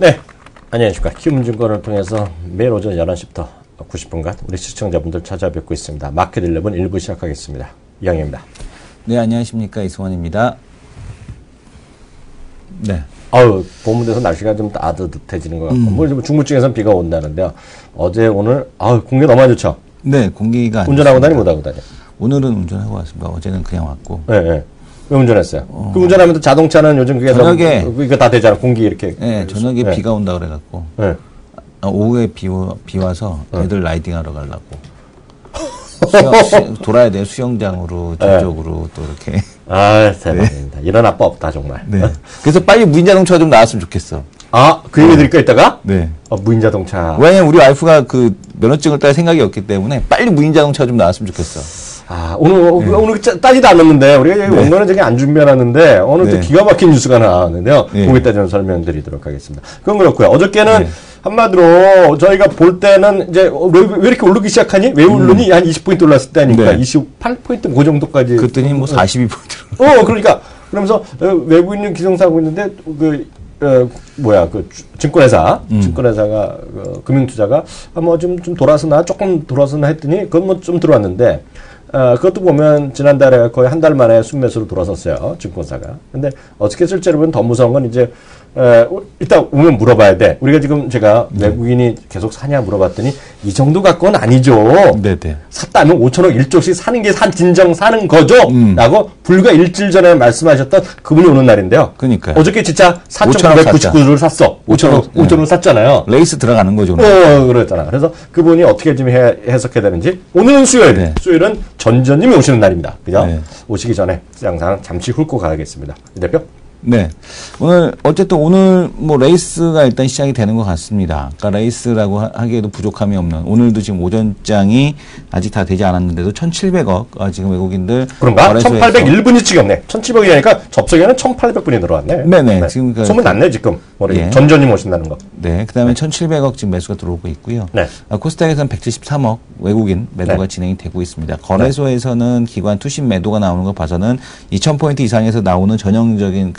네, 안녕하십니까. 키움증권을 통해서 매일 오전 11시부터 90분간 우리 시청자분들 찾아뵙고 있습니다. 마켓 11 1부 시작하겠습니다. 이강입니다. 네, 안녕하십니까. 이승원입니다. 네. 아유, 봄에서 날씨가 좀 따뜻해지는 것 같고, 뭐 중부층에서는 비가 온다는데요. 어제, 오늘, 공기 너무 안 좋죠? 네, 공기가. 운전하고 다니, 못하고 다니? 오늘은 운전하고 왔습니다. 어제는 그냥 왔고. 네, 네. 왜 운전했어요? 그 운전하면 자동차는 요즘 그게 저녁에 이거 다 되잖아. 공기 이렇게. 네, 저녁에 네. 비가 온다 그래갖고. 네. 오후에 비 와서 애들 라이딩하러 가려고. 돌아야 돼요. 수영장으로, 저쪽으로 또 이렇게. 대박입니다. 이런 아빠 없다, 정말. 네. 그래서 빨리 무인자동차가 좀 나왔으면 좋겠어. 그 얘기 드릴까, 이따가? 네. 무인자동차. 왜냐면 우리 와이프가 그 면허증을 딸 생각이 없기 때문에 빨리 무인자동차가 좀 나왔으면 좋겠어. 오늘 따지도 않았는데, 우리가 원고는 저기 안 준비해놨는데, 오늘 또 기가 막힌 뉴스가 나왔는데요. 거기다 좀 설명드리도록 하겠습니다. 그건 그렇고요. 어저께는 한마디로 저희가 볼 때는 이제 왜 이렇게 오르기 시작하니? 왜 오르니? 한 20포인트 올랐을 때 아니까 28포인트 그 정도까지. 그랬더니 뭐 42포인트. 그러니까. 그러면서 외국인 기성사하고 있는데, 증권회사가, 금융투자가, 좀 조금 돌아서나 했더니, 그건 뭐 좀 들어왔는데, 그것도 보면 지난달에 거의 한 달 만에 순매수로 돌아섰어요. 증권사가. 근데 어떻게 실제로 보면 더 무서운 건 이제, 일단 오면 물어봐야 돼. 우리가 지금 제가 외국인이 계속 사냐 물어봤더니 이 정도 갖고는 아니죠. 네네. 샀다면 5천억 1조씩 사는 게 진정 사는 거죠. 라고 불과 일주일 전에 말씀하셨던 그분이 오는 날인데요. 그러니까요. 어저께 진짜 4,999주를 샀어. 5천억 샀잖아요. 레이스 들어가는 거죠. 그랬잖아. 그래서 그분이 어떻게 좀 해석해야 되는지. 오늘은 수요일. 네. 수요일은 전전님이 오시는 날입니다. 그죠? 네. 오시기 전에 항상 잠시 훑고 가야겠습니다. 이 대표? 네. 오늘 뭐 레이스가 일단 시작이 되는 것 같습니다. 그러니까 레이스라고 하기에도 부족함이 없는, 오늘도 지금 오전장이 아직 다 되지 않았는데도 1,700억, 지금 외국인들. 그런가? 1,801분이 찍었네. 1,700억이니까 접속에는 1,800분이 들어왔네. 네네. 네. 지금 소문 났네, 지금. 전전님 오신다는 거. 네. 그 다음에 1,700억 지금 매수가 들어오고 있고요. 네. 코스닥에서는 173억 외국인 매도가 진행이 되고 있습니다. 거래소에서는 기관 투신 매도가 나오는 거 봐서는 2,000포인트 이상에서 나오는 전형적인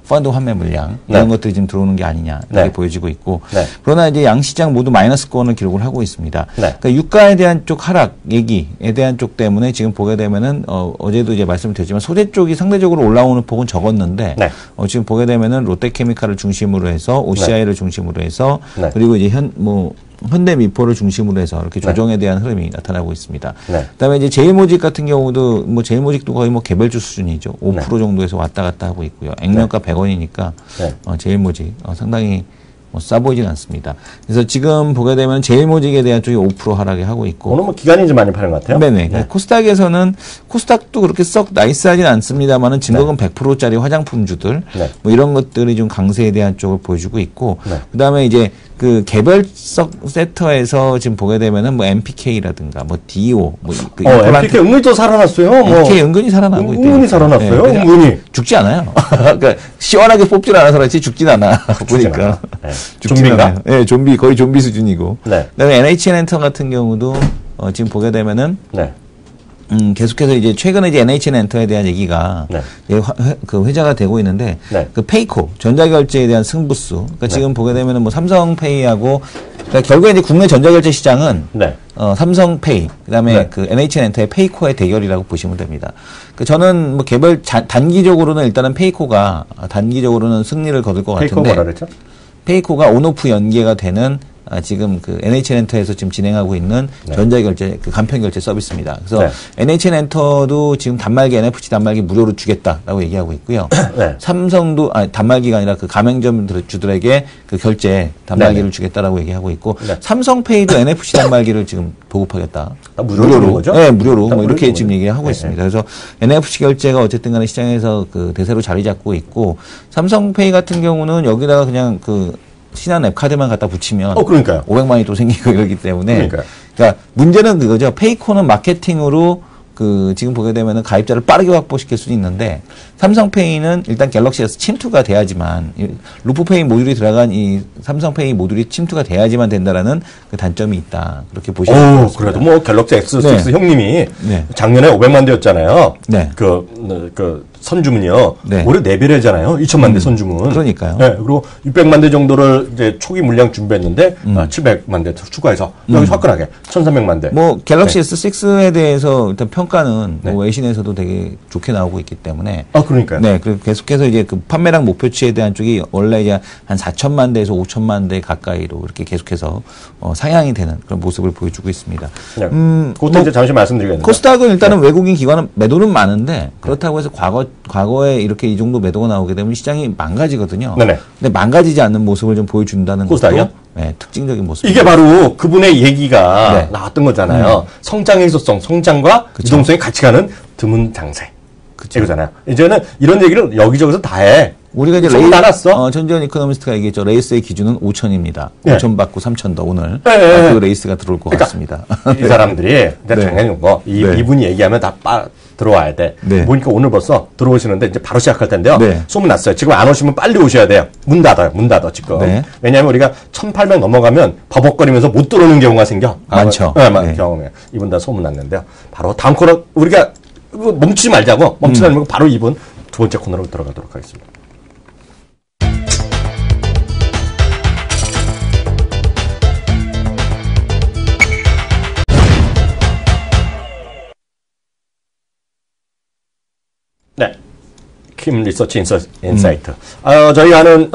펀드 환매 물량 이런 것들이 지금 들어오는 게 아니냐 이렇게 보여지고 있고, 그러나 이제 양시장 모두 마이너스권을 기록을 하고 있습니다. 그러니까 유가에 대한 쪽 하락 얘기에 대한 쪽 때문에 지금 보게 되면은 어제도 이제 말씀을 드렸지만 소재 쪽이 상대적으로 올라오는 폭은 적었는데 지금 보게 되면은 롯데케미칼을 중심으로 해서 OCI를 중심으로 해서 그리고 이제 현대미포를 중심으로 해서 이렇게 조정에 대한 흐름이 나타나고 있습니다. 그다음에 이제 제일모직 같은 경우도 제일모직도 거의 개별주 수준이죠. 5% 정도에서 왔다 갔다 하고 있고요. 액면가 100원이니까 제일모직 상당히 싸 보이진 않습니다. 그래서 지금 보게 되면 제일모직에 대한 쪽이 5% 하락에 하고 있고. 오늘 기관이 좀 많이 파는 것 같아요. 네네. 코스닥에서는 코스닥도 그렇게 썩 나이스하진 않습니다만은 증거금 100%짜리 화장품주들 이런 것들이 좀 강세에 대한 쪽을 보여주고 있고, 그다음에 이제 개별적 섹터에서 지금 보게 되면은 MPK라든가 DO MPK 은근히 또 살아났어요. MPK 은근히 살아나고 있대요. 은근히 살아났어요. 은근히 죽지 않아요. 그러니까 시원하게 뽑질 않아서 그렇지 죽진 않아. 보니까. 좀비인가? 네, 거의 좀비 수준이고. 그다음에 NHN엔터 같은 경우도 지금 보게 되면은 계속해서 이제 최근에 이제 NHN엔터에 대한 얘기가 회자가 되고 있는데 페이코 전자결제에 대한 승부수. 그러니까 지금 보게 되면은 삼성페이하고 그러니까 결국에 이제 국내 전자결제 시장은 삼성페이 그다음에 NHN엔터의 페이코의 대결이라고 보시면 됩니다. 저는 단기적으로는 일단은 페이코가 단기적으로는 승리를 거둘 것 같은데. 페이코가 뭐라 그랬죠? 페이코가 온오프 연계가 되는 지금 NHN엔터에서 지금 진행하고 있는 전자결제 간편결제 서비스입니다. 그래서 NHN엔터도 지금 NFC 단말기 무료로 주겠다라고 얘기하고 있고요. 삼성도 단말기가 아니라 가맹점 주들에게 결제 단말기를 주겠다라고 얘기하고 있고, 삼성페이도 NFC 단말기를 지금 보급하겠다. 무료로? 네, 무료로 이렇게 지금 얘기하고 있습니다. 그래서 NFC 결제가 어쨌든 간에 시장에서 대세로 자리 잡고 있고, 삼성페이 같은 경우는 여기다가 그냥 신한 앱 카드만 갖다 붙이면 그러니까요. 500만이 또 생기고 이러기 때문에 그러니까 문제는 그거죠. 페이코는 마케팅으로 지금 보게 되면은 가입자를 빠르게 확보시킬 수는 있는데, 삼성페이는 일단 갤럭시에서 침투가 돼야지만, 루프페이 모듈이 들어간 이 삼성페이 모듈이 침투가 돼야지만 된다라는 단점이 있다. 그렇게 보시면 됩니다. 그래도 갤럭시 S6 형님이 작년에 500만 대였잖아요. 선주문이요. 네. 올해 4배래잖아요. 2천만 대 선주문. 그러니까요. 네, 그리고 600만 대 정도를 이제 초기 물량 준비했는데 700만 대 추가해서 여기 화끈하게 1,300만 대. 뭐 갤럭시 S6에 대해서 일단 평가는 뭐 외신에서도 되게 좋게 나오고 있기 때문에 그러니까요. 네, 그리고 계속해서 이제 그 판매량 목표치에 대한 쪽이 원래 이제 한 4천만 대에서 5천만 대 가까이로 이렇게 계속해서 상향이 되는 그런 모습을 보여주고 있습니다. 그것도 이제 잠시 말씀드리겠습니다. 코스닥은 일단은 외국인 기관은 매도는 많은데 그렇다고 해서 과거에 이렇게 이 정도 매도가 나오게 되면 시장이 망가지거든요. 네네. 근데 망가지지 않는 모습을 좀 보여준다는 코스닥이요? 것도 네, 특징적인 모습. 이게 바로 그분의 얘기가 네. 나왔던 거잖아요. 성장의 희소성, 성장과 유동성이 같이 가는 드문 장세. 이거잖아요. 이제는 이런 얘기를 여기저기서 다 해. 우리가 이제 다 났어. 전지현 이코노미스트가 얘기했죠. 레이스의 기준은 5천입니다. 네. 5천 받고 3천 더 오늘 네. 그 레이스가 들어올 것 같습니다. 이 사람들이 이제 네. 당연히 네. 이분이 얘기하면 다 들어와야 돼. 네. 보니까 오늘 벌써 들어오시는데 이제 바로 시작할 텐데요. 네. 소문 났어요. 지금 안 오시면 빨리 오셔야 돼요. 문 닫아 지금. 네. 왜냐하면 우리가 1,800 넘어가면 버벅거리면서 못 들어오는 경우가 생겨. 많죠. 네. 경험에. 이분 다 소문 났는데요. 바로 다음 코너 우리가 멈추지 말자고 멈추지 말고 바로 이분 두 번째 코너로 들어가도록 하겠습니다. 네. 킴 리서치 인사이트. 저희 하는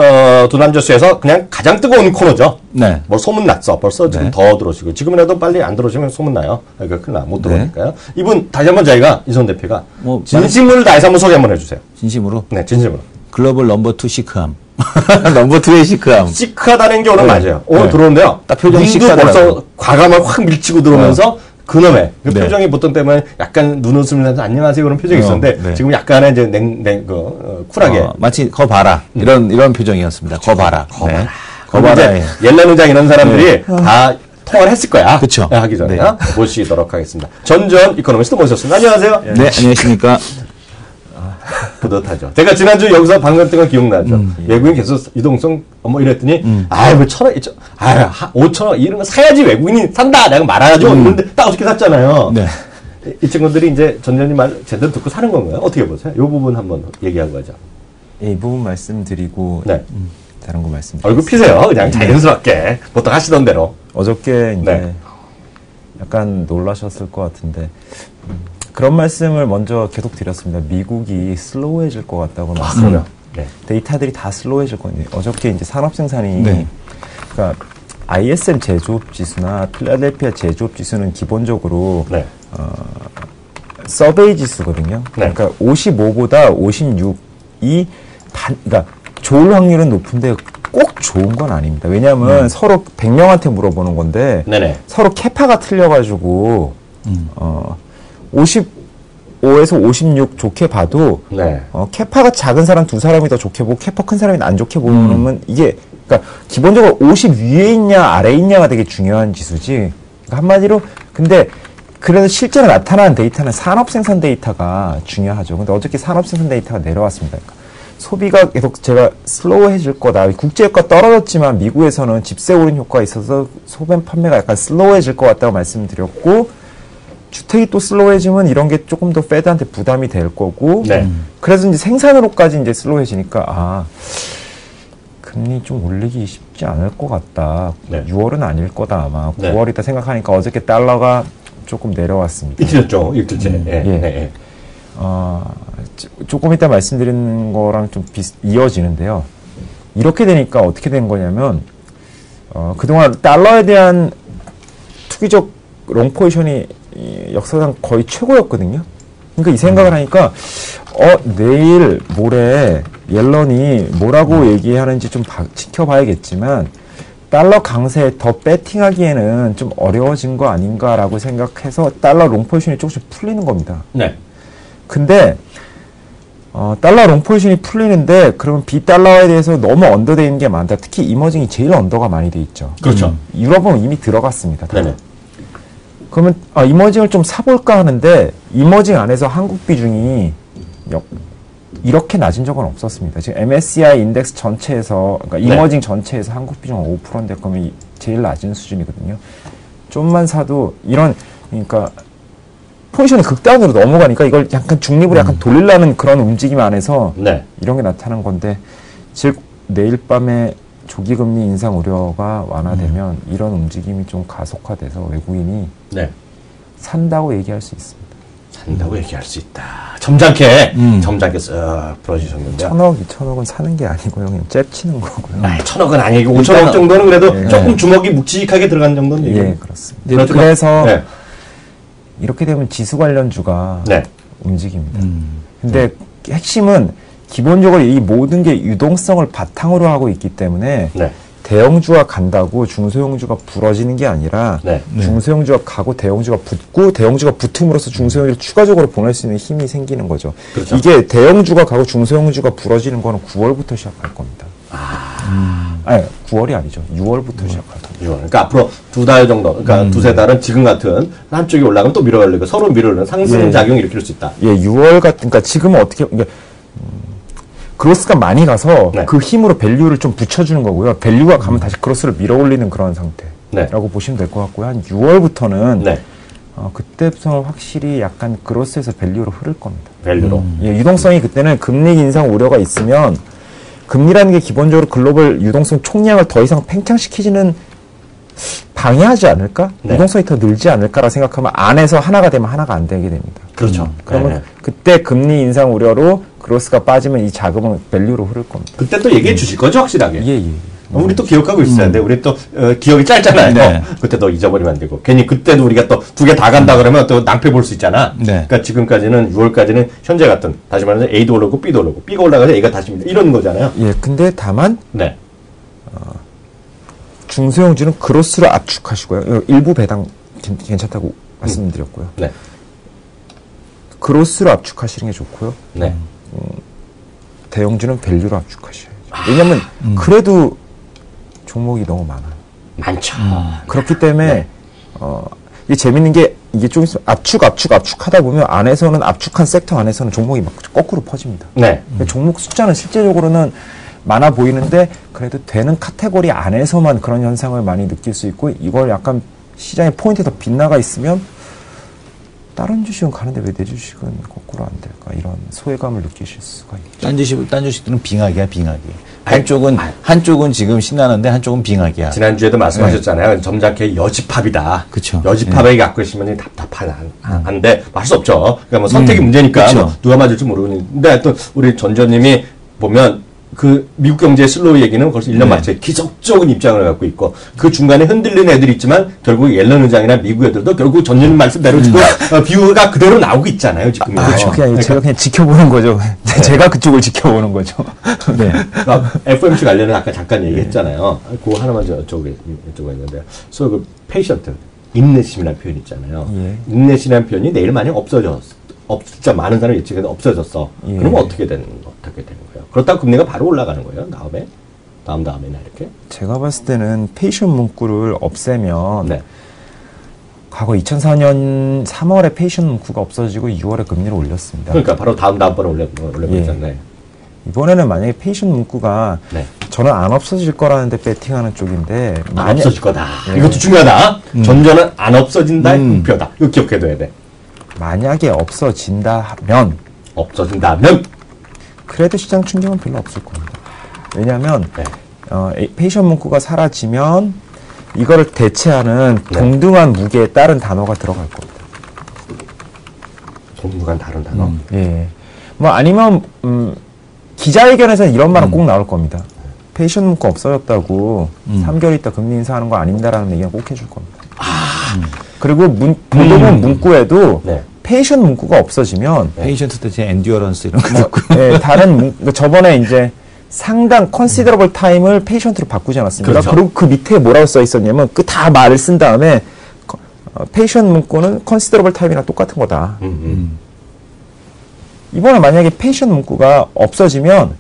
두남저스에서 그냥 가장 뜨거운 코너죠. 네. 뭐 소문 났어. 벌써 지금 네. 더 들어오시고 지금이라도 빨리 안 들어오시면 소문 나요. 그러니까 큰일 나. 못 네. 들어오니까요. 이분 다시 한번 저희가 이선 대표가 뭐 진심을 다해서 한번 소개 한번 해주세요. 진심으로 네, 진심으로. 글로벌 넘버 2 시크함. 넘버 2의 시크함. 시크하다는 게 오늘 네. 맞아요. 오늘 네. 들어오는데요. 딱 표정이 눈도 시크하더라고요. 벌써 과감하게 확 밀치고 들어오면서 그놈의 그 네. 표정이 보통 때문에 약간 눈웃음을 하면서 안녕하세요 그런 표정이 있었는데 네. 지금 약간의 이제 쿨하게 마치 거 봐라 이런 표정이었습니다. 거 봐라. 네. 거 그리고 봐라. 이제 옐레노장 이런 사람들이 다 통화를 했을 거야. 그쵸. 하기 전에 네. 모시도록 하겠습니다. 전전 이코노미스트 모셨습니다. 안녕하세요. 네, 안녕하십니까. 뿌듯하죠. 제가 지난주 여기서 방금 뜬 거 기억나죠. 외국인 계속 이동성 뭐 이랬더니 뭐 1,000원, 5,000원 이런 거 사야지 외국인이 산다. 내가 말하죠. 그런데 딱 어떻게 샀잖아요. 네. 이 친구들이 이제 전전님 말 제대로 듣고 사는 건가요? 어떻게 보세요? 이 부분 한번 얘기하고 가죠. 이 부분 말씀드리고 네. 다른 거 말씀드리고 얼굴 피세요. 그냥 자연스럽게 보통 하시던 대로. 어저께 이제 네. 약간 놀라셨을 것 같은데 그런 말씀을 먼저 계속 드렸습니다. 미국이 슬로우해질 것 같다고 그럼요. 네. 데이터들이 다 슬로우해질 건데 어저께 이제 산업 생산이 네. 그러니까 ISM 제조업 지수나 필라델피아 제조업 지수는 기본적으로 네. 서베이 지수거든요. 네. 그러니까 55보다 56이 그러니까 좋을 확률은 높은데 꼭 좋은 건 아닙니다. 왜냐하면 서로 100명한테 물어보는 건데 네네. 서로 캐파가 틀려가지고 55에서 56 좋게 봐도 네. 캐파가 작은 사람 두 사람이 더 좋게 보고 캐파 큰 사람이 안 좋게 보면 이게 그러니까 기본적으로 50 위에 있냐 아래에 있냐가 되게 중요한 지수지. 그러니까 한마디로 근데 그래서 실제로 나타나는 데이터는 산업 생산 데이터가 중요하죠. 근데 어저께 산업 생산 데이터가 내려왔습니다. 그러니까 소비가 계속 제가 슬로우해질 거다. 국제유가 떨어졌지만 미국에서는 집세 오른 효과가 있어서 소변 판매가 약간 슬로우해질 것 같다고 말씀드렸고 주택이 또 슬로우해지면 이런 게 조금 더 패드한테 부담이 될 거고 네. 그래서 이제 생산으로까지 이제 슬로우해지니까 금리 좀 올리기 쉽지 않을 것 같다. 네. 6월은 아닐 거다 아마. 네. 9월이다 생각하니까 어저께 달러가 조금 내려왔습니다. 이틀죠. 이틀째. 예. 예. 예. 조금 이따 말씀드린 거랑 좀 이어지는데요. 이렇게 되니까 어떻게 된 거냐면 그동안 달러에 대한 투기적 롱 포지션이 역사상 거의 최고였거든요. 그러니까 이 생각을 하니까 내일 모레 옐런이 뭐라고 얘기하는지 좀 지켜봐야겠지만 달러 강세에 더 배팅하기에는 좀 어려워진 거 아닌가라고 생각해서 달러 롱 포지션이 조금씩 풀리는 겁니다. 네. 근데 달러 롱 포지션이 풀리는데 그러면 비달러에 대해서 너무 언더돼 있는 게 많다. 특히 이머징이 제일 언더가 많이 돼 있죠. 그렇죠. 유럽은 이미 들어갔습니다. 네네. 그러면 이머징을 좀 사볼까 하는데 이머징 안에서 한국 비중이 이렇게 낮은 적은 없었습니다. 지금 MSCI 인덱스 전체에서 그러니까 이머징 전체에서 한국 비중 5%인데 그러면 제일 낮은 수준이거든요. 좀만 사도 그러니까 포지션이 극단으로 넘어가니까 이걸 약간 중립으로 약간 돌리려는 그런 움직임 안에서 네. 이런 게 나타난 건데, 즉 내일 밤에 조기금리 인상 우려가 완화되면 이런 움직임이 좀 가속화돼서 외국인이 네. 산다고 얘기할 수 있습니다. 산다고 얘기할 수 있다. 점잖게 쓱 풀어주셨는데. 1,000억, 2,000억은 사는 게 아니고요. 그냥 잽치는 거고요. 1,000억은 아니고 5천억 정도는 그래도 네. 조금 주먹이 묵직하게 들어간 정도는 예, 얘기예요. 그렇습니다. 그렇지만- 그래서 네. 이렇게 되면 지수 관련주가 네. 움직입니다. 근데 핵심은 기본적으로 이 모든 게 유동성을 바탕으로 하고 있기 때문에 네. 대형주가 간다고 중소형주가 부러지는 게 아니라 네. 중소형주가 가고 대형주가 붙고 대형주가 붙음으로써 중소형주를 추가적으로 보낼 수 있는 힘이 생기는 거죠. 그렇죠. 이게 대형주가 가고 중소형주가 부러지는 거는 9월부터 시작할 겁니다. 아니, 9월이 아니죠. 6월부터 시작할 겁니다. 그러니까 앞으로 2달 정도, 그러니까 두세 달은 지금 같은 한쪽이 올라가면 또 밀어올리고 서로 밀어올리는 상승 예. 작용을 일으킬 수 있다. 예, 6월 같은, 그러니까 지금은 어떻게, 이게, 그로스가 많이 가서 네. 그 힘으로 밸류를 좀 붙여주는 거고요. 밸류가 가면 다시 크로스를 밀어올리는 그런 상태라고 네. 보시면 될 것 같고요. 한 6월부터는 네. 그때부터 확실히 약간 크로스에서 밸류로 흐를 겁니다. 밸류로. 예, 유동성이 그때는 금리 인상 우려가 있으면 금리라는 게 기본적으로 글로벌 유동성 총량을 더 이상 팽창시키지는 방해하지 않을까? 네. 유동성이 더 늘지 않을까라 생각하면 안에서 하나가 되면 하나가 안 되게 됩니다. 그렇죠. 그러면 네. 그때 금리 인상 우려로 크로스가 빠지면 이 자금은 밸류로 흐를 겁니다. 그때 또 얘기해 주실 거죠, 확실하게. 예, 예. 우리 또 기억하고 있어야 돼. 우리 또 기억이 짧잖아요. 네. 그때 또 잊어버리면 안 되고. 괜히 그때도 우리가 또 두 개 다 간다 그러면 또 낭패 볼 수 있잖아. 네. 그러니까 지금까지는 6월까지는 현재 같은, 다시 말해서 A도 오르고 B도 오르고 B가 올라가서 A가 다시 밀려. 이런 거잖아요. 예, 근데 다만 네. 중소형주는 크로스를 압축하시고요. 일부 배당 괜찮다고 말씀드렸고요. 네. 크로스를 압축하시는 게 좋고요. 네. 대형주는 밸류로 압축하셔야죠. 왜냐면 그래도 종목이 너무 많아요. 많죠. 그렇기 때문에 이게 재밌는 게 이게 좀 있으면 압축하다 보면 안에서는 압축한 섹터 안에서는 종목이 막 거꾸로 퍼집니다. 네. 종목 숫자는 실제적으로는 많아 보이는데 그래도 되는 카테고리 안에서만 그런 현상을 많이 느낄 수 있고 이걸 약간 시장의 포인트에 더 빗나가 있으면 다른 주식은 가는데 왜 내 주식은 거꾸로 안 될까 이런 소외감을 느끼실 수가 있죠. 딴 주식들은 빙하기야, 빙하기. 한쪽은 지금 신나는데 한쪽은 빙하기야. 지난주에도 말씀하셨잖아요. 점잖게 여지팝이다. 그쵸. 여지팝에 갖고 있으면 답답한데 맞을 수 없죠. 그러니까 뭐 선택이 문제니까 그쵸. 뭐 누가 맞을지 모르는데 하여튼 우리 전조님이 보면 그 미국 경제 슬로우 얘기는 벌써 1년 만째 기적적인 입장을 갖고 있고 그 중간에 흔들리는 애들이 있지만 결국 옐런 의장이나 미국 애들도 결국 전조님 말씀대로 지금 비유가 그대로 나오고 있잖아요. 지금. 제가 그냥 지켜보는 거죠. 제가 그쪽을 지켜보는 거죠. 네. FOMC 관련해서 아까 잠깐 얘기했잖아요. 그거 하나만 여쭤봤는데, 소위 그 페이션트, 인내심이라는 표현 있잖아요. 예. 인내심이라는 표현이 내일 만약 진짜 많은 사람이 예측해서 없어졌어. 예. 그러면 어떻게 되는 거예요? 그렇다고 금리가 바로 올라가는 거예요? 다음에나 이렇게? 제가 봤을 때는 페이션 문구를 없애면 네. 과거 2004년 3월에 페이션 문구가 없어지고 6월에 금리를 올렸습니다. 그러니까 바로 다음번에 올려버렸잖아요. 이번에는 만약에 페이션 문구가 네. 저는 안 없어질 거라는데 배팅하는 쪽인데 안 없어질 거다. 예. 이것도 중요하다. 전전은 안 없어진다의 목표다. 이거 기억해둬야 돼. 만약에 없어진다면 그래도 시장 충격은 별로 없을 겁니다. 왜냐하면 네. 페이션 문구가 사라지면 이거를 대체하는 네. 동등한 무게에 따른 단어가 들어갈 겁니다. 동등한 다른 단어. 예. 뭐 아니면 기자회견에서는 이런 말은 꼭 나올 겁니다. 페이션 문구 없어졌다고 3개월 있다 금리 인상하는 거 아닙니다라는 얘기는 꼭 해줄 겁니다. 그리고 보도본 문구에도 네. 페이션 문구가 없어지면 페이션트 대체 엔듀어런스 이런 거 뭐, 예, 다른 저번에 이제 상당 컨시더러블 타임을 페이션트로 바꾸지 않았습니까? 그렇죠. 그리고 그 밑에 뭐라고 써 있었냐면 그 다 말을 쓴 다음에 페이션 문구는 컨시더러블 타임이랑 똑같은 거다. 이번에 만약에 페이션 문구가 없어지면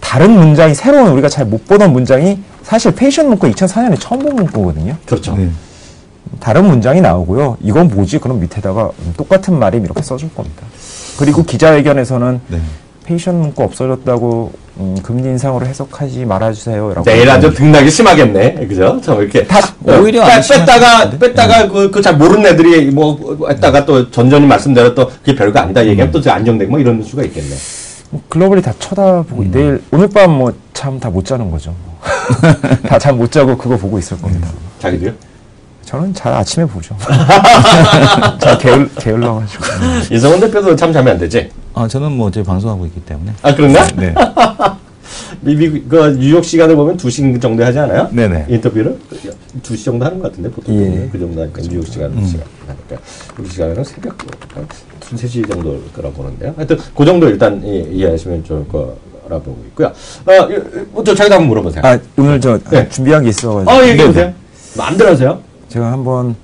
다른 문장이 새로운 우리가 잘 못 보던 문장이 사실 페이션 문구 2004년에 처음 본 문구거든요. 그렇죠. 네. 다른 문장이 나오고요. 이건 뭐지? 그럼 밑에다가 똑같은 말임 이렇게 써줄 겁니다. 그리고 기자회견에서는 네. 페이션 문구 없어졌다고 금리 인상으로 해석하지 말아주세요. 라고 내일 아주 등락이 심하겠네. 그죠? 참 이렇게 오히려 안 뺐다가 그 잘 모르는 애들이 뭐 했다가 또 전전이 말씀대로 또 그게 별거 아니다 얘기하면 또 안정되고 뭐 이런 수가 있겠네. 뭐 글로벌이 다 쳐다보고 내일 오늘 밤 뭐 잠 다 못 자는 거죠. 다 잠 못 자고 그거 보고 있을 겁니다. 자기도요? 저는 잘 아침에 보죠. 잘 게을러가지고. 이성훈 대표도 참 자면 안 되지? 저는 뭐 이제 방송하고 있기 때문에. 아, 그런가? 네. 미국, 뉴욕 시간을 보면 2시 정도 하지 않아요? 네네. 인터뷰를? 2시 정도 하는 것 같은데, 보통. 예. 그 정도 하니까, 뉴욕 시간 하니까. 우리 시간은 새벽, 3시 정도 거라 보는데요. 하여튼, 그 정도 일단 이해하시면 좋을 거라 보고 있고요. 저 자기도 한번 물어보세요. 오늘 네. 준비한 게 있어가지고. 얘기해보세요. 마음대로 하세요. 제가 한번,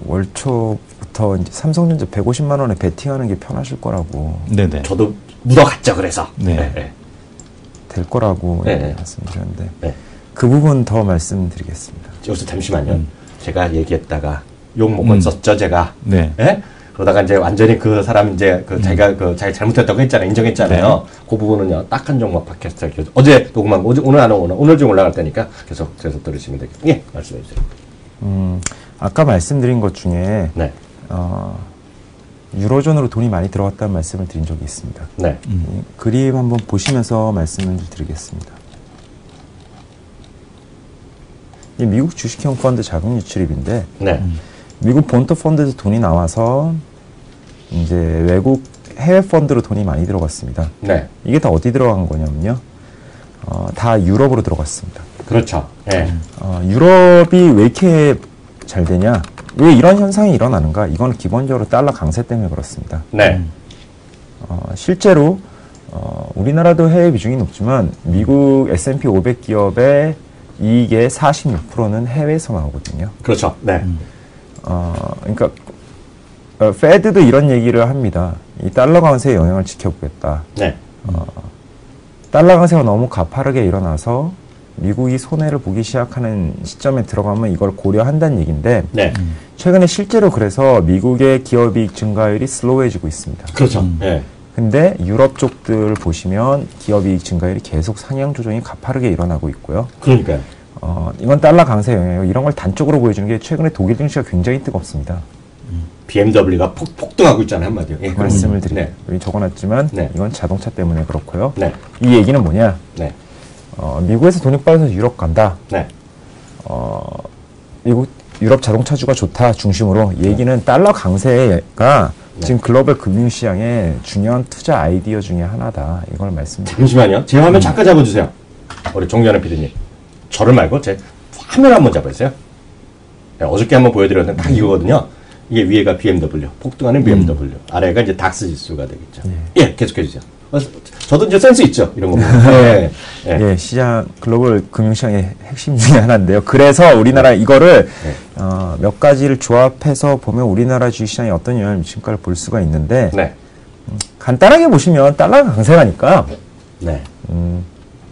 월초부터 이제 삼성전자 150만 원에 베팅하는 게 편하실 거라고. 네네. 저도 묻어갔죠, 그래서. 네. 될 거라고 네. 말씀드렸는데. 네. 그 부분 더 말씀드리겠습니다. 여기서 잠시만요. 제가 얘기했다가 욕 먹었었죠, 제가. 네. 예? 그러다가 이제 완전히 그 사람 이제 자기가 자기 잘못했다고 했잖아요. 인정했잖아요. 그 부분은요. 딱 한 종목 팟캐스트 어제 녹음한 거 오늘 안 오나 오늘 좀 올라갈 테니까 계속 들으시면 되겠습니다. 예, 말씀해 주세요. 아까 말씀드린 것 중에 네. 유로존으로 돈이 많이 들어갔다는 말씀을 드린 적이 있습니다. 네. 이 그림 한번 보시면서 말씀을 드리겠습니다. 이 미국 주식형 펀드 자금 유출입인데 네. 미국 본토 펀드에서 돈이 나와서 이제 외국 해외 펀드로 돈이 많이 들어갔습니다. 네. 이게 다 어디 들어간 거냐면요. 다 유럽으로 들어갔습니다. 그렇죠. 예. 유럽이 왜 이렇게 잘 되냐? 왜 이런 현상이 일어나는가? 이건 기본적으로 달러 강세 때문에 그렇습니다. 네. 실제로 우리나라도 해외 비중이 높지만 미국 S&P 500 기업의 이익의 46%는 해외에서 나오거든요. 그렇죠. 네. 그러니까 페드도 이런 얘기를 합니다. 이 달러 강세의 영향을 지켜보겠다. 네. 달러 강세가 너무 가파르게 일어나서 미국이 손해를 보기 시작하는 시점에 들어가면 이걸 고려한다는 얘기인데 네. 최근에 실제로 그래서 미국의 기업이익 증가율이 슬로우해지고 있습니다. 그렇죠. 예. 근데 유럽 쪽들 보시면 기업이익 증가율이 계속 상향 조정이 가파르게 일어나고 있고요. 그러니까요. 이건 달러 강세 영향이에요. 이런 걸 단적으로 보여주는 게 최근에 독일 증시가 굉장히 뜨겁습니다. BMW가 폭등하고 있잖아요, 한마디로. 예. 말씀을 드릴게요. 네. 여기 적어놨지만 네. 이건 자동차 때문에 그렇고요. 네. 이 얘기는 뭐냐? 네. 미국에서 돈이 빠져서 유럽 간다. 네. 유럽 자동차주가 좋다 중심으로 얘기는 달러 강세가 지금 글로벌 금융시장의 중요한 투자 아이디어 중에 하나다. 이걸 말씀드립니다. 잠시만요. 제 화면 잠깐 잡아주세요. 우리 정연아 PD님. 저를 말고 제 화면 한번 잡아주세요. 네, 어저께 한번 보여드렸는데 딱 이거거든요. 이게 위에가 BMW, 폭등하는 BMW. 아래가 이제 닥스 지수가 되겠죠. 예, 계속해주세요. 저도 이제 센스 있죠. 이런 거 보면. 예, 예. 예, 시장, 글로벌 금융시장의 핵심 중에 하나인데요. 그래서 우리나라 이거를, 몇 가지를 조합해서 보면 우리나라 주식시장에 어떤 영향을 미칠까를 볼 수가 있는데, 네. 간단하게 보시면 달러가 강세가니까, 네.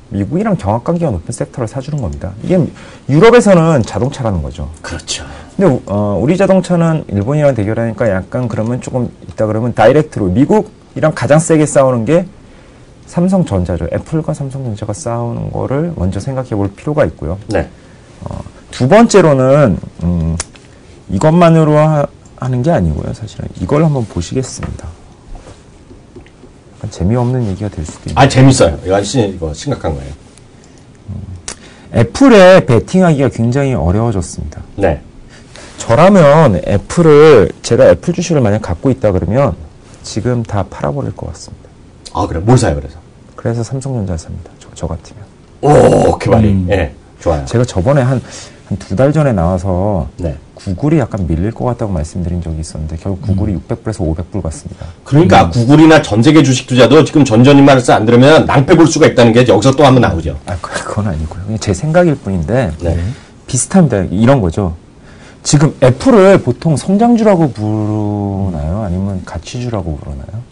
미국이랑 경합관계가 높은 섹터를 사주는 겁니다. 이게 유럽에서는 자동차라는 거죠. 그렇죠. 근데, 우리 자동차는 일본이랑 대결하니까 약간 그러면 조금 있다 그러면 다이렉트로 미국이랑 가장 세게 싸우는 게 삼성전자죠. 애플과 삼성전자가 싸우는 거를 먼저 생각해 볼 필요가 있고요. 네. 두 번째로는, 이것만으로 하는 게 아니고요. 사실은 이걸 한번 보시겠습니다. 약간 재미없는 얘기가 될 수도 있는데. 재밌어요. 이거 심각한 거예요. 애플에 베팅하기가 굉장히 어려워졌습니다. 네. 저라면 제가 애플 주식을 만약 갖고 있다 그러면 지금 다 팔아버릴 것 같습니다. 그래. 뭘 사요, 그래서? 그래서 삼성전자 삽니다. 저 같으면. 오, 그 말이. 예. 좋아요. 제가 저번에 한 두 달 전에 나와서 네. 구글이 약간 밀릴 것 같다고 말씀드린 적이 있었는데 결국 구글이 600불에서 500불 갔습니다. 그러니까 구글이나 전 세계 주식 투자도 지금 전전인 말을 안 들으면 낭패 볼 수가 있다는 게 여기서 또 한번 나오죠. 그건 아니고요. 그냥 제 생각일 뿐인데 네. 비슷합니다. 이런 거죠. 지금 애플을 보통 성장주라고 부르나요? 아니면 가치주라고 부르나요?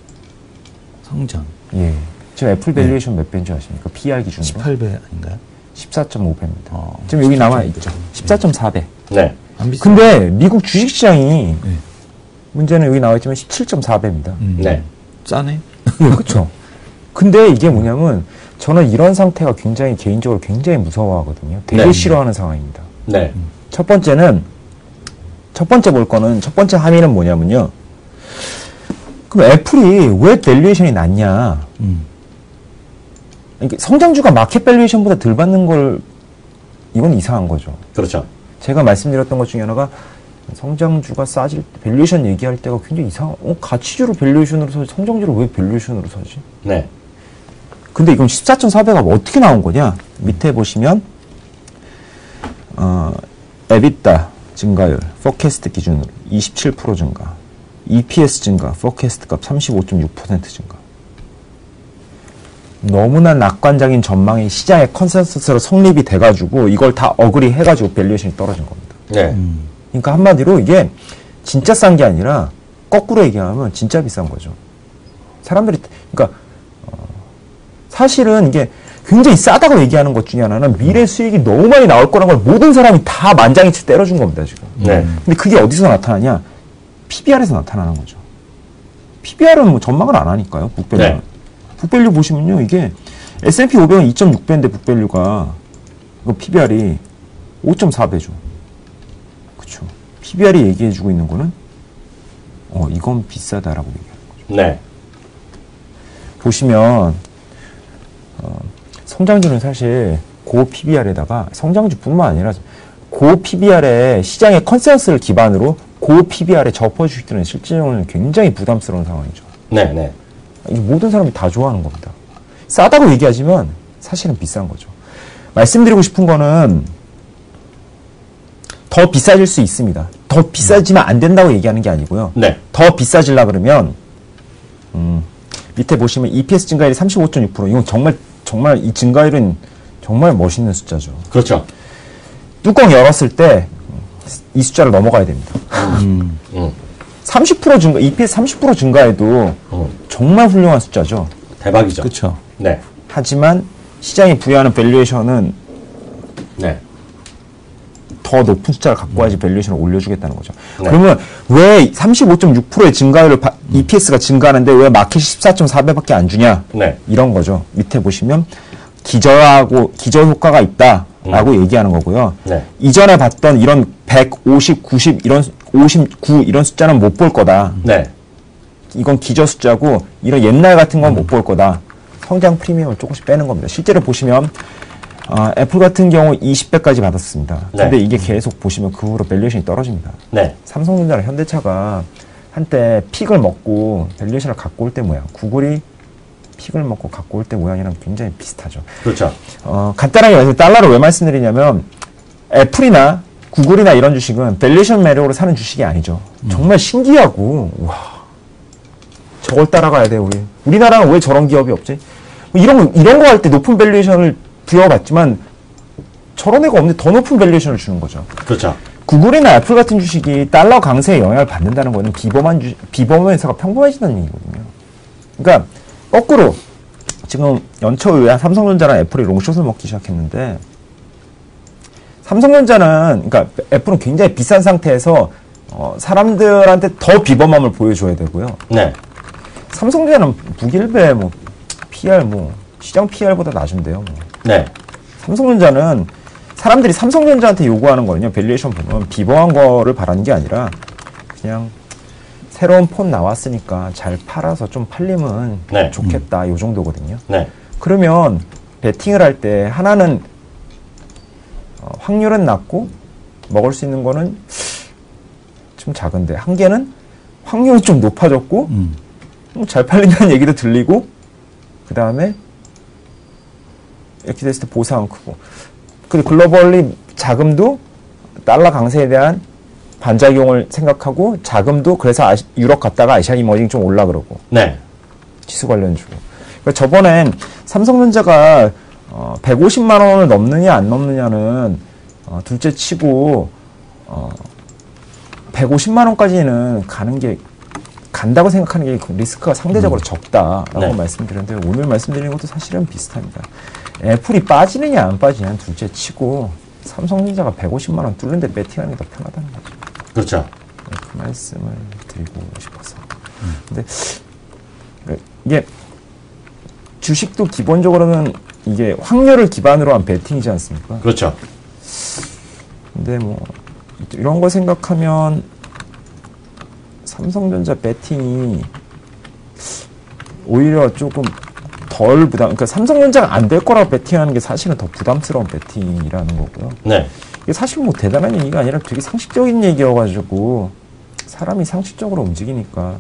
성장. 예. 지금 애플 밸류에이션 몇 배인 줄 아십니까? PR 기준으로. 18배 아닌가요? 14.5배입니다. 지금 여기 남아 있죠. 14.4배. 네. 안 비싸. 근데 미국 주식시장이 문제는 여기 나와 있지만 17.4배입니다. 네. 싸네. 네, 그렇죠. 근데 이게 뭐냐면 저는 이런 상태가 굉장히 개인적으로 굉장히 무서워하거든요. 되게 네. 싫어하는 상황입니다. 네. 첫 번째 볼 거는 첫 번째 함의는 뭐냐면요. 그럼 애플이 왜 밸류에이션이 낮냐? 이게 성장주가 마켓 밸류에이션보다 덜 받는 걸 이건 이상한 거죠. 그렇죠. 제가 말씀드렸던 것 중에 하나가 성장주가 싸질 때 밸류에이션 얘기할 때가 굉장히 가치주로 밸류에이션으로 사지 성장주로 왜 밸류에이션으로 사지? 네. 근데 이건 14.4배가 어떻게 나온 거냐? 밑에 보시면 EBITDA 증가율 포캐스트 기준으로 27% 증가, EPS 증가, 포캐스트 값 35.6% 증가. 너무나 낙관적인 전망이 시장의 컨센서스로 성립이 돼가지고 이걸 다 어그리 해가지고 밸류에이션이 떨어진 겁니다. 네. 그러니까 한마디로 이게 진짜 싼 게 아니라 거꾸로 얘기하면 진짜 비싼 거죠. 사람들이 그러니까 사실은 이게 굉장히 싸다고 얘기하는 것 중에 하나는 미래 수익이 너무 많이 나올 거라는 걸 모든 사람이 다 만장일치 때려준 겁니다, 지금. 네. 근데 그게 어디서 나타나냐? PBR에서 나타나는 거죠. PBR은 뭐 전망을 안 하니까요, 북밸류. 네. 북밸류 보시면요, 이게 S&P 500은 2.6배인데 북밸류가 이거 PBR이 5.4배죠. 그렇죠. PBR이 얘기해주고 있는 거는 이건 비싸다라고 얘기하는 거죠. 네. 보시면 성장주는 사실 고 PBR에다가 성장주뿐만 아니라 고 PBR의 시장의 컨센서스를 기반으로 고 PBR의 저퍼 주식들은 실질적으로는 굉장히 부담스러운 상황이죠. 네. 네. 이게 모든 사람이 다 좋아하는 겁니다. 싸다고 얘기하지만 사실은 비싼 거죠. 말씀드리고 싶은 거는 더 비싸질 수 있습니다. 더 비싸지면 안 된다고 얘기하는 게 아니고요. 네. 더 비싸지려 그러면 밑에 보시면 EPS 증가율이 35.6%. 이건 정말 이 증가율은 정말 멋있는 숫자죠. 그렇죠. 뚜껑 열었을 때 이 숫자를 넘어가야 됩니다. 30% 증가, EPS 30% 증가해도 정말 훌륭한 숫자죠. 대박이죠. 그렇죠. 네. 하지만 시장이 부여하는 밸류에이션은 네. 더 높은 숫자를 갖고 와야지 밸류에이션을 올려주겠다는 거죠. 네. 그러면 왜 35.6%의 증가율을 EPS가 증가하는데 왜 마켓이 14.4배밖에 안 주냐? 네. 이런 거죠. 밑에 보시면 기저 효과가 있다라고 얘기하는 거고요. 네. 이전에 봤던 이런 150, 90 이런 59 이런 숫자는 못 볼 거다. 네. 이건 기저 숫자고 이런 옛날 같은 건 못 볼 거다. 성장 프리미엄을 조금씩 빼는 겁니다. 실제로 보시면 애플 같은 경우 20배까지 받았습니다. 네. 근데 이게 계속 보시면 그 후로 밸류에이션이 떨어집니다. 네. 삼성전자랑 현대차가 한때 픽을 먹고 밸류에이션을 갖고 올 때 모양, 구글이 픽을 먹고 갖고 올 때 모양이랑 굉장히 비슷하죠. 그렇죠. 간단하게 말해서 달러를 왜 말씀드리냐면 애플이나 구글이나 이런 주식은 밸류에이션 매력으로 사는 주식이 아니죠. 정말 신기하고 와 저걸 따라가야 돼 우리. 우리나라는 왜 저런 기업이 없지? 이런 거 할 때 높은 밸류에이션을 부여받지만 저런 애가 없는데 더 높은 밸류에이션을 주는 거죠. 그렇죠. 구글이나 애플 같은 주식이 달러 강세에 영향을 받는다는 거는 비범한 회사가 평범해진다는 얘기거든요. 그러니까 거꾸로 지금 연초에 삼성전자랑 애플이 롱숏을 먹기 시작했는데 삼성전자는 그러니까 애플은 굉장히 비싼 상태에서 사람들한테 더 비범함을 보여줘야 되고요. 네. 삼성전자는 북일배 PR 시장 PR보다 낮은데요. 네. 삼성전자는 사람들이 삼성전자한테 요구하는 거는요. 밸류에이션 보면 비범한 거를 바라는 게 아니라 그냥 새로운 폰 나왔으니까 잘 팔아서 좀 팔리면 네. 좋겠다. 요 정도거든요. 네. 그러면 베팅을 할 때 하나는 확률은 낮고 먹을 수 있는 거는 좀 작은데 한 개는 확률은 좀 높아졌고 잘 팔린다는 얘기도 들리고 그 다음에 이렇게 됐을 때 보상은 크고 그리고 글로벌리 자금도 달러 강세에 대한 반작용을 생각하고 자금도 그래서 유럽 갔다가 아시아 이머징 좀 올라 그러고 네. 지수 관련주로 그러니까 저번엔 삼성전자가 150만 원을 넘느냐 안 넘느냐는 둘째 치고 150만 원까지는 간다고 생각하는 게 리스크가 상대적으로 적다라고 네. 말씀드렸는데 오늘 말씀드리는 것도 사실은 비슷합니다. 애플이 빠지느냐 안 빠지냐는 둘째 치고 삼성전자가 150만 원 뚫는데 배팅하는 게 더 편하다는 거죠. 그렇죠. 그 말씀을 드리고 싶어서. 근데 이게 주식도 기본적으로는 이게 확률을 기반으로 한 베팅이지 않습니까? 그렇죠. 근데 뭐 이런 거 생각하면 삼성전자 베팅이 오히려 조금 덜 부담, 그러니까 삼성전자가 안 될 거라고 베팅하는 게 사실은 더 부담스러운 베팅이라는 거고요. 네. 이게 사실 뭐 대단한 얘기가 아니라 되게 상식적인 얘기여가지고 사람이 상식적으로 움직이니까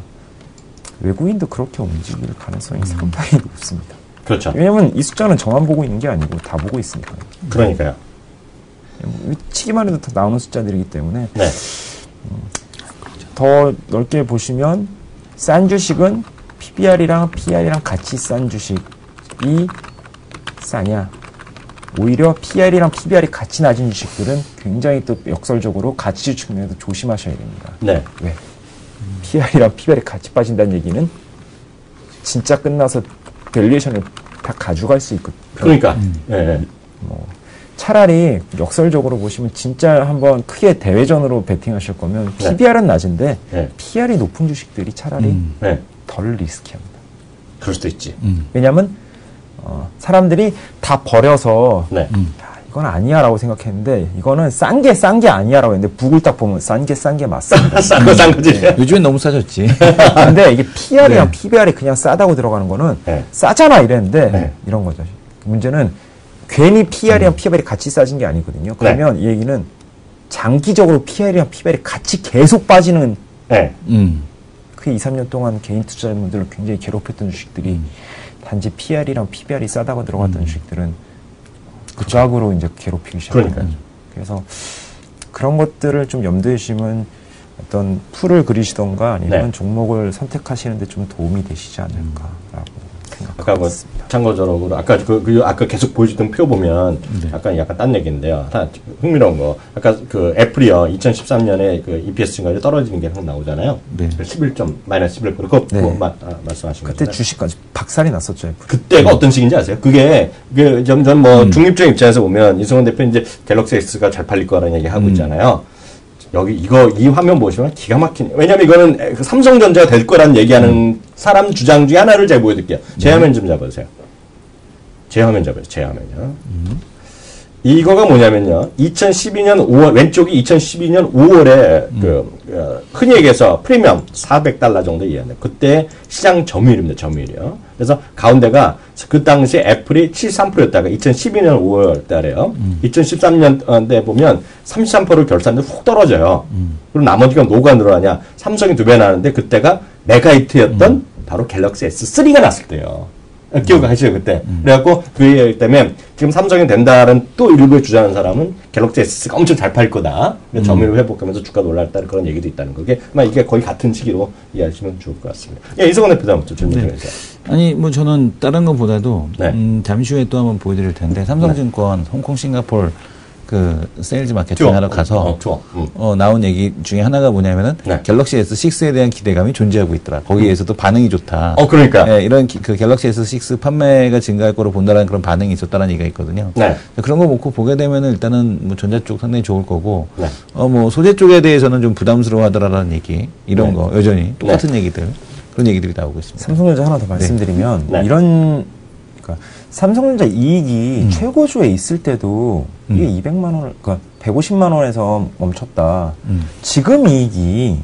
외국인도 그렇게 움직일 가능성이 상당히 높습니다. 그렇죠. 왜냐면 이 숫자는 저만 보고 있는 게 아니고 다 보고 있으니까요. 그러니까요. 치기만 해도 다 나오는 숫자들이기 때문에 네. 더 넓게 보시면 싼 주식은 PBR이랑 PR이랑 같이 싼 주식이 싸냐, 오히려 PR이랑 PBR이 같이 낮은 주식들은 굉장히 또 역설적으로 가치 측면에서 조심하셔야 됩니다. 네. 왜? PR이랑 PBR이 같이 빠진다는 얘기는 진짜 끝나서 밸류에이션을 다 가져갈 수 있거든요. 그러니까. 네. 뭐 차라리 역설적으로 보시면 진짜 한번 크게 대회전으로 베팅하실 거면 네. PBR은 낮은데 네. PR이 높은 주식들이 차라리 네. 덜 리스키합니다. 그럴 수도 있지. 왜냐하면 사람들이 다 버려서 네. 야, 이건 아니야라고 생각했는데 이거는 싼 게 아니야라고 했는데 북을 딱 보면 싼 게 맞습니다. 싼 거지. 요즘엔 너무 싸졌지. 근데 이게 PR이랑 네. PBR이 그냥 싸다고 들어가는 거는 네. 싸잖아 이랬는데 네. 이런 거죠. 문제는 괜히 PR이랑 PBR이 같이 싸진 게 아니거든요. 그러면 이 얘기는 장기적으로 PR이랑 PBR이 같이 계속 빠지는 네. 그 2, 3년 동안 개인 투자자분들을 굉장히 괴롭혔던 주식들이 단지 PR이랑 PBR이 싸다고 들어갔던 주식들은 극악으로 이제 괴롭히기 시작합니다. 그러니까요. 그래서 그런 것들을 좀 염두에 두시면 어떤 풀을 그리시던가 아니면 네. 종목을 선택하시는데 좀 도움이 되시지 않을까라고 아까 뭐 생각합니다. 참고적으로 아까 아까 계속 보여주던 표 보면 약간 딴 얘기인데요. 다 흥미로운 거. 아까 그 애플이요 2013년에 그 EPS 증가율이 떨어지는 게 항상 나오잖아요. 네. 11점 마이너스 11%. 그거 네. 말씀하신 거죠. 그때 주식까지 박살이 났었죠. 애플. 그때가 어떤 시기인지 아세요? 그게 점점 뭐 중립적인 입장에서 보면 이승원 대표는 이제 갤럭시 X가 잘 팔릴 거라는 얘기 하고 있잖아요. 여기 이 화면 보시면 기가 막히네. 왜냐면 이거는 그 삼성전자가 될 거라는 얘기하는 사람 주장 중에 하나를 제가 보여드릴게요. 제 화면 좀 잡아주세요. 제 화면 잡아주세요. 제 화면요. 이거가 뭐냐면요. 2012년 5월, 왼쪽이 2012년 5월에 흔히 얘기해서 프리미엄 $400 정도 이해하는데, 그때 시장 점유율입니다. 점유율이요. 그래서 가운데가 그 당시 애플이 73%였다가 2012년 5월 달에요. 2013년대 보면 33%를 결산했는데 훅 떨어져요. 그리고 나머지가 뭐가 늘어나냐. 삼성이 2배 나는데 그때가 메가히트였던 바로 갤럭시 S3가 났을 때요. 기억하시죠, 그때. 그래갖고, 그 얘기 때문에, 지금 삼성이 된다는 또 일부에 주장하는 사람은 갤럭시 S가 엄청 잘 팔 거다. 점유율 회복하면서 주가도 올랐다는 그런 얘기도 있다는 거게, 아마 이게 거의 같은 시기로 이해하시면 좋을 것 같습니다. 예, 이승원 대표님부터 질문 좀 해주세요. 아니, 뭐 저는 다른 것보다도, 네. 잠시 후에 또 한번 보여드릴 텐데, 삼성증권, 홍콩, 싱가포르, 그, 세일즈 마케팅 투어. 하러 가서, 투어. 나온 얘기 중에 하나가 뭐냐면은, 네. 갤럭시 S6에 대한 기대감이 존재하고 있더라. 거기에서도 반응이 좋다. 그러니까. 예, 이런 그 갤럭시 S6 판매가 증가할 거로 본다는 그런 반응이 있었다는 얘기가 있거든요. 네. 그런 거 놓고 보게 되면은 일단은 뭐 전자 쪽 상당히 좋을 거고, 네. 뭐 소재 쪽에 대해서는 좀 부담스러워 하더라라는 얘기, 이런 네. 거, 여전히 똑같은 얘기들, 그런 얘기들이 나오고 있습니다. 삼성전자 하나 더 말씀드리면 네. 이런 그러니까 삼성전자 이익이 최고조에 있을 때도 이게 200만 원, 그러니까 150만 원에서 멈췄다. 지금 이익이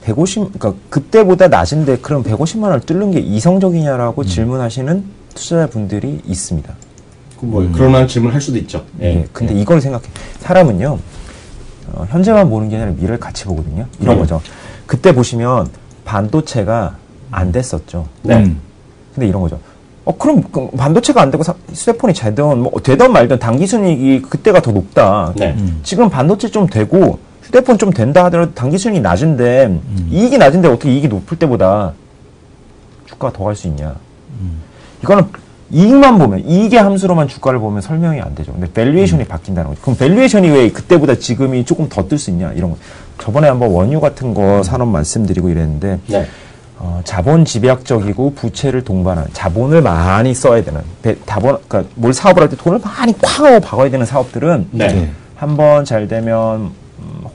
그러니까 그때보다 낮은데 그럼 150만 원을 뚫는 게 이성적이냐라고 질문하시는 투자자분들이 있습니다. 그럴 만한 질문 할 수도 있죠. 예. 근데 이걸 생각해. 사람은요, 현재만 보는 게 아니라 미래를 같이 보거든요. 이런 거죠. 그때 보시면 반도체가 안 됐었죠. 네. 근데 이런 거죠. 그럼 반도체가 안 되고 휴대폰이 되던 말든 당기순이익이 그때가 더 높다. 네. 지금 반도체 좀 되고 휴대폰 좀 된다 하더라도 당기순이익이 낮은데 이익이 낮은데 어떻게 이익이 높을 때보다 주가가 더 갈 수 있냐. 이거는 이익만 보면, 이익의 함수로만 주가를 보면 설명이 안 되죠. 근데 밸류에이션이 바뀐다는 거죠. 그럼 밸류에이션이 왜 그때보다 지금이 조금 더 뜰 수 있냐, 이런 거. 저번에 한번 원유 같은 거 산업 말씀드리고 이랬는데, 네. 자본 집약적이고 부채를 동반하는, 자본을 많이 써야 되는, 그러니까 뭘 사업을 할 때 돈을 많이 쾅 하고 박아야 되는 사업들은, 네. 한번 잘 되면,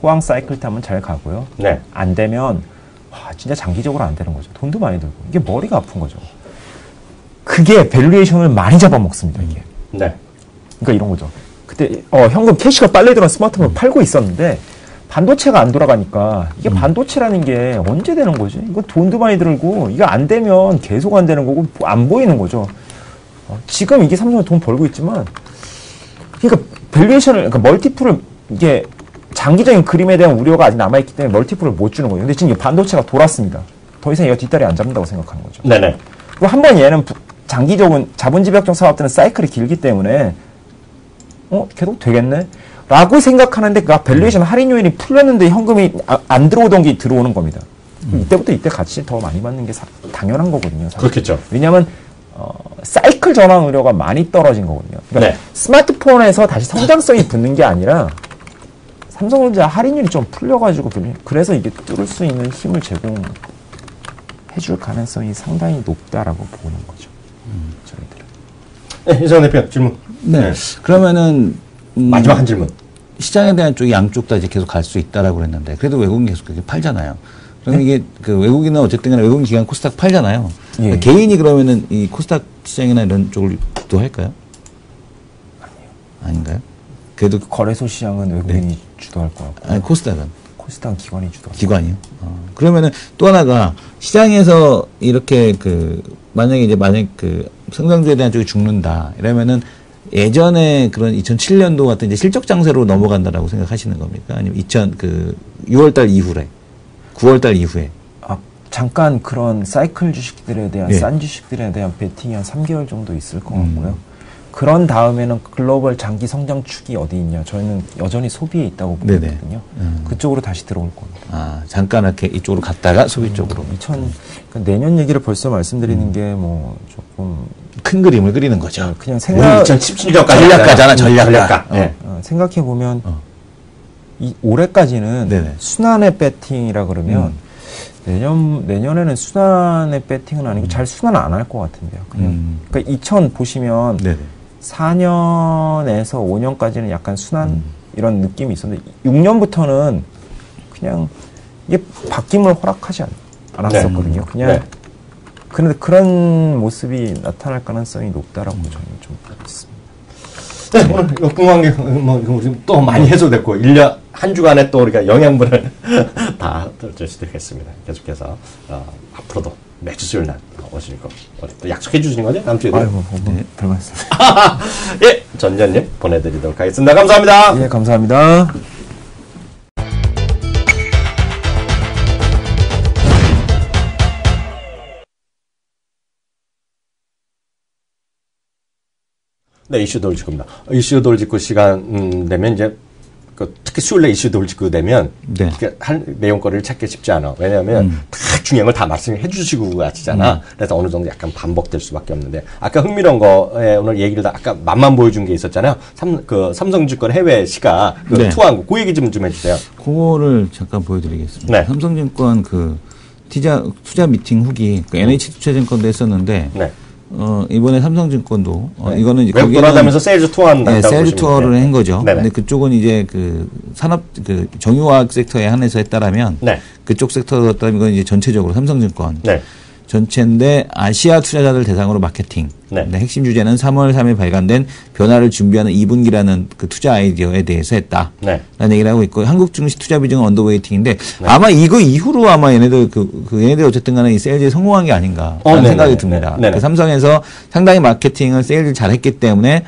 호황 사이클 타면 잘 가고요. 네. 안 되면, 진짜 장기적으로 안 되는 거죠. 돈도 많이 들고. 이게 머리가 아픈 거죠. 그게 밸류에이션을 많이 잡아먹습니다, 이게. 네. 그러니까 이런 거죠. 그때 현금 캐시가 빨리 들어간 스마트폰을 팔고 있었는데 반도체가 안 돌아가니까 이게 반도체라는 게 언제 되는 거지? 이거 돈도 많이 들고 이게 안 되면 계속 안 되는 거고 안 보이는 거죠. 지금 이게 삼성이 돈 벌고 있지만 그러니까 밸류에이션을 그러니까 멀티플을 이게 장기적인 그림에 대한 우려가 아직 남아있기 때문에 멀티플을 못 주는 거예요. 근데 지금 이 반도체가 돌았습니다. 더 이상 얘가 뒷다리 안 잡는다고 생각하는 거죠. 네네. 그리고 한 번 얘는 장기적인 자본지배학적 사업들은 사이클이 길기 때문에 걔도 되겠네? 라고 생각하는데 그 밸류에이션 할인 요인이 풀렸는데 현금이 안 들어오던 게 들어오는 겁니다. 이때부터 이때 같이 더 많이 받는 게 당연한 거거든요. 사실. 그렇겠죠. 왜냐하면 사이클 전환 우려가 많이 떨어진 거거든요. 그러니까 네. 스마트폰에서 다시 성장성이 붙는 게 아니라 삼성전자 할인율이 좀 풀려가지고 그래서 이게 뚫을 수 있는 힘을 제공해줄 가능성이 상당히 높다라고 보는 거죠. 저희들은. 네, 이상원 대표 질문. 네. 그러면은 마지막 한 질문. 시장에 대한 쪽이 양쪽 다 이제 계속 갈 수 있다라고 그랬는데 그래도 외국인 계속 그렇게 팔잖아요. 그러면 이게 그 외국인은 어쨌든 간에 외국인 기관 코스닥 팔잖아요. 예. 그러니까 개인이 그러면은 이 코스닥 시장이나 이런 쪽을 주도할까요? 아니요. 아닌가요? 그래도 거래소 시장은 외국인이 주도할 것 같고. 아니 코스닥은 코스닥은 기관이 주도할 기관이요. 그러면은 또 하나가 시장에서 이렇게 만약에 그 성장주에 대한 쪽이 죽는다 이러면은 예전에 그런 2007년도 같은 이제 실적 장세로 넘어간다라고 생각하시는 겁니까? 아니면 6월달 이후에 9월달 이후에? 잠깐 그런 사이클 주식들에 대한 예. 싼 주식들에 대한 베팅이 한 3개월 정도 있을 것 같고요. 그런 다음에는 글로벌 장기 성장 축이 어디 있냐? 저희는 여전히 소비에 있다고 보고 네네. 있거든요. 그쪽으로 다시 들어올 겁니다. 잠깐 이렇게 이쪽으로 갔다가 소비 쪽으로. 그러니까 내년 얘기를 벌써 말씀드리는 게 조금 큰 그림을 그리는 거죠. 그냥 2017년까지 전략가잖아, 전략가. 네. 생각해 보면 올해까지는 네네. 순환의 배팅이라 그러면 내년에는 순환의 배팅은 아니고 잘 순환 안 할 것 같은데요. 그러니까 2000 보시면 네네. 4년에서 5년까지는 약간 순환 이런 느낌이 있었는데 6년부터는 그냥 이게 바뀜을 허락하지 않았었거든요. 네. 그냥 네. 그런데 그런 모습이 나타날 가능성이 높다라고 저는 좀 믿습니다. 네, 오늘 이거 궁금한 게 또 많이 해소됐고 1년 한 주간에 또 우리가 영양분을 다 들려드리겠습니다. 계속해서 앞으로도 매주 수요일 날 오실 거 또 약속해 주시는 거죠? 다음 주에도. 별 말씀. 예, 전전님 보내드리도록 하겠습니다. 감사합니다. 예, 감사합니다. 네, 이슈 돌직구입니다. 이슈 돌직구 시간 되면 이제 특히 수요일에 이슈 돌직구 되면 네. 할 내용거리를 찾기 쉽지 않아. 왜냐하면 다 중요한 걸 다 말씀해 주시고 가시잖아. 그래서 어느 정도 약간 반복될 수밖에 없는데 아까 흥미로운 거에 오늘 얘기를 아까 맛만 보여준 게 있었잖아요. 삼성증권 해외 시가 네. 투어한 거, 그 얘기 좀 해주세요. 그거를 잠깐 보여드리겠습니다. 네. 삼성증권 투자 미팅 후기 NH투자증권도 했었는데 네. 이번에 삼성증권도 네. 이거는 외국 돌아다니면서 세일즈 투어한 네, 세일즈 투어를 한 거죠. 네네. 근데 그쪽은 이제 산업 정유화학 섹터에 한해서 했다라면 네. 그쪽 섹터였다면 이건 이제 전체적으로 삼성증권 네. 전체인데 아시아 투자자들 대상으로 마케팅. 네. 근데 핵심 주제는 3월 3일 발간된 변화를 준비하는 2분기라는 그 투자 아이디어에 대해서 했다. 네. 라는 얘기를 하고 있고 한국 증시 투자 비중은 언더웨이팅인데 아마 이거 이후로 아마 얘네들 얘네들 어쨌든 간에 이 세일즈에 성공한 게 아닌가 라는 생각이 듭니다. 네네. 삼성에서 상당히 마케팅을 세일즈 잘했기 때문에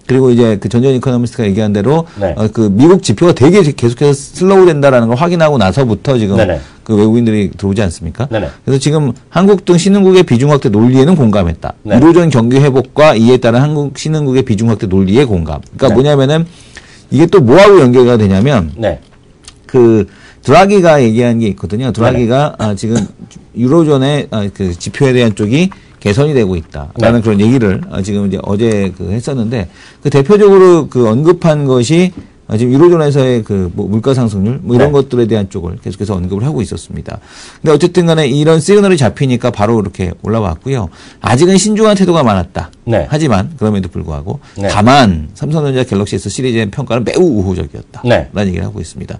그리고 이제 전전 이코노미스트가 얘기한 대로 네. 미국 지표가 되게 계속해서 슬로우 된다라는 걸 확인하고 나서부터 지금 네네. 외국인들이 들어오지 않습니까? 네네. 그래서 지금 한국 등 신흥국의 비중 확대 논리에는 공감했다. 네. 유로존 경기 회복과 이에 따른 한국 신흥국의 비중 확대 논리에 공감. 그러니까 네. 뭐냐면은 이게 또 뭐하고 연결가 되냐면 네. 드라기가 얘기한 게 있거든요. 드라기가 지금 유로존의 그 지표에 대한 쪽이 개선이 되고 있다라는 네. 그런 얘기를 지금 이제 어제 했었는데 대표적으로 언급한 것이 지금 유로존에서의 물가 상승률 이런 네. 것들에 대한 쪽을 계속해서 언급을 하고 있었습니다. 근데 어쨌든 간에 이런 시그널이 잡히니까 바로 이렇게 올라왔고요. 아직은 신중한 태도가 많았다. 네. 하지만 그럼에도 불구하고 네. 다만 삼성전자 갤럭시 S 시리즈의 평가는 매우 우호적이었다. 네. 라는 얘기를 하고 있습니다.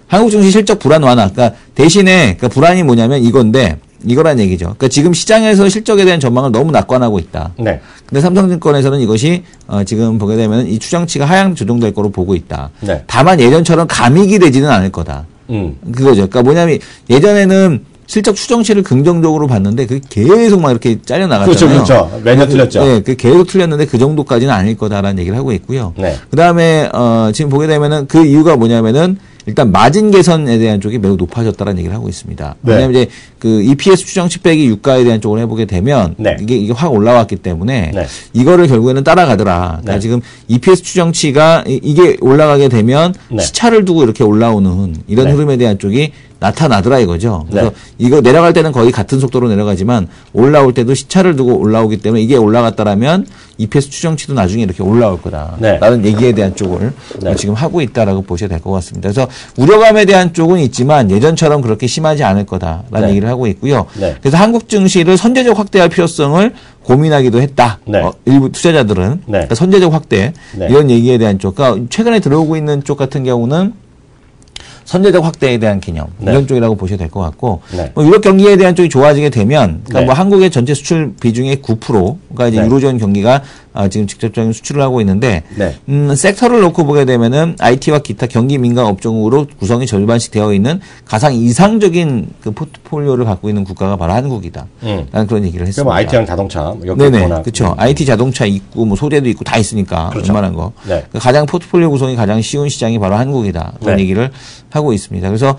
한국 증시 실적 불안 완화. 그러니까 대신에 불안이 뭐냐면 이건데 이거란 얘기죠. 그러니까 지금 시장에서 실적에 대한 전망을 너무 낙관하고 있다. 네. 근데 삼성증권에서는 이것이 지금 보게 되면 이 추정치가 하향 조정될 거로 보고 있다. 네. 다만 예전처럼 감익이 되지는 않을 거다. 그거죠. 그러니까 뭐냐면 예전에는 실적 추정치를 긍정적으로 봤는데 그게 계속 막 이렇게 잘려 나갔잖아요. 그렇죠. 매년 틀렸죠. 네, 그 계속 틀렸는데 그 정도까지는 아닐 거다라는 얘기를 하고 있고요. 네. 그다음에 지금 보게 되면은 그 이유가 뭐냐면은 일단 마진 개선에 대한 쪽이 매우 높아졌다는 얘기를 하고 있습니다. 네. 왜냐하면 이제 그 EPS 추정치 빼기 유가에 대한 쪽을 해보게 되면 네. 이게 확 올라왔기 때문에 네. 이거를 결국에는 따라가더라. 그러니까 네. 지금 EPS 추정치가 이게 올라가게 되면 네. 시차를 두고 이렇게 올라오는 이런 네. 흐름에 대한 쪽이 나타나더라 이거죠. 그래서 네. 이거 내려갈 때는 거의 같은 속도로 내려가지만 올라올 때도 시차를 두고 올라오기 때문에 이게 올라갔다라면 EPS 추정치도 나중에 이렇게 올라올 거다. 네. 라는 얘기에 대한 쪽을 네. 지금 하고 있다라고 보셔야 될 것 같습니다. 그래서 우려감에 대한 쪽은 있지만 예전처럼 그렇게 심하지 않을 거다라는 네. 얘기를 하고 있고요. 네. 그래서 한국 증시를 선제적 확대할 필요성을 고민하기도 했다. 네. 일부 투자자들은 네. 그러니까 선제적 확대 네. 이런 얘기에 대한 쪽. 그러니까 최근에 들어오고 있는 쪽 같은 경우는 선제적 확대에 대한 개념 네. 이런 쪽이라고 보셔야 될 것 같고 네. 뭐 유럽 경기에 대한 쪽이 좋아지게 되면 그러니까 네. 뭐 한국의 전체 수출 비중의 9%가 이제 네. 유로존 경기가 지금 직접적인 수출을 하고 있는데 네. 섹터를 놓고 보게 되면은 IT와 기타 경기 민감 업종으로 구성이 절반씩 되어 있는 가장 이상적인 그 포트폴리오를 갖고 있는 국가가 바로 한국이다. 라는 그런 얘기를 했습니다. 그럼 IT랑 자동차 뭐 여기 네네, 워낙 그렇죠. IT 자동차 있고 뭐 소재도 있고 다 있으니까 그렇죠. 웬만한 거. 네. 가장 포트폴리오 구성이 가장 쉬운 시장이 바로 한국이다. 그런 네. 얘기를 하고 있습니다. 그래서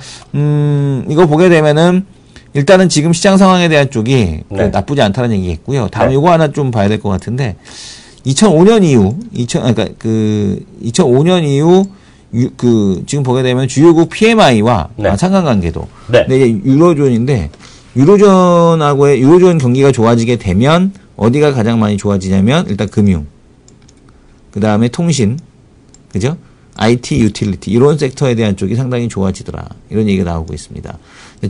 이거 보게 되면은 일단은 지금 시장 상황에 대한 쪽이 네. 나쁘지 않다는 얘기겠고요. 다음 네. 이거 하나 좀 봐야 될 것 같은데 2005년 이후 2005년 이후 지금 보게 되면 주요국 PMI와 네. 상관관계도. 네. 근데 이제 유로존인데 유로존 경기가 좋아지게 되면 어디가 가장 많이 좋아지냐면 일단 금융, 그 다음에 통신, 그죠? IT, 유틸리티 이런 섹터에 대한 쪽이 상당히 좋아지더라. 이런 얘기가 나오고 있습니다.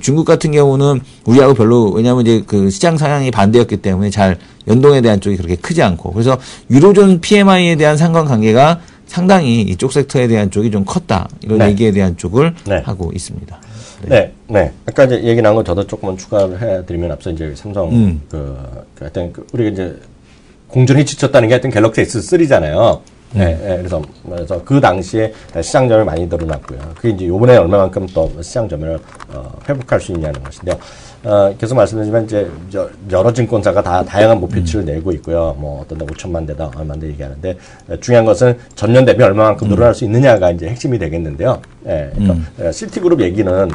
중국 같은 경우는 우리하고 별로 왜냐하면 이제 그 시장 상향이 반대였기 때문에 잘 연동에 대한 쪽이 그렇게 크지 않고 그래서 유로존 PMI에 대한 상관관계가 상당히 이쪽 섹터에 대한 쪽이 좀 컸다. 이런 네. 얘기에 대한 쪽을 네. 하고 있습니다. 네, 네. 아까 이제 얘기 나온 거 저도 조금만 추가를 해드리면 앞서 이제 삼성 하여튼 우리가 이제 공존이 지쳤다는 게 하여튼 갤럭시 S3잖아요. 네, 네, 그래서 그 당시에 시장점을 많이 늘어났고요. 그게 이제 요번에 얼마만큼 또 시장점을 회복할 수 있냐는 것인데요. 계속 말씀드리지만 이제 여러 증권사가 다 다양한 목표치를 내고 있고요. 뭐 어떤 데 5천만 대다 얼마인데 얘기하는데 중요한 것은 전년 대비 얼마만큼 늘어날 수 있느냐가 이제 핵심이 되겠는데요. 예, 그러니까 시티그룹 얘기는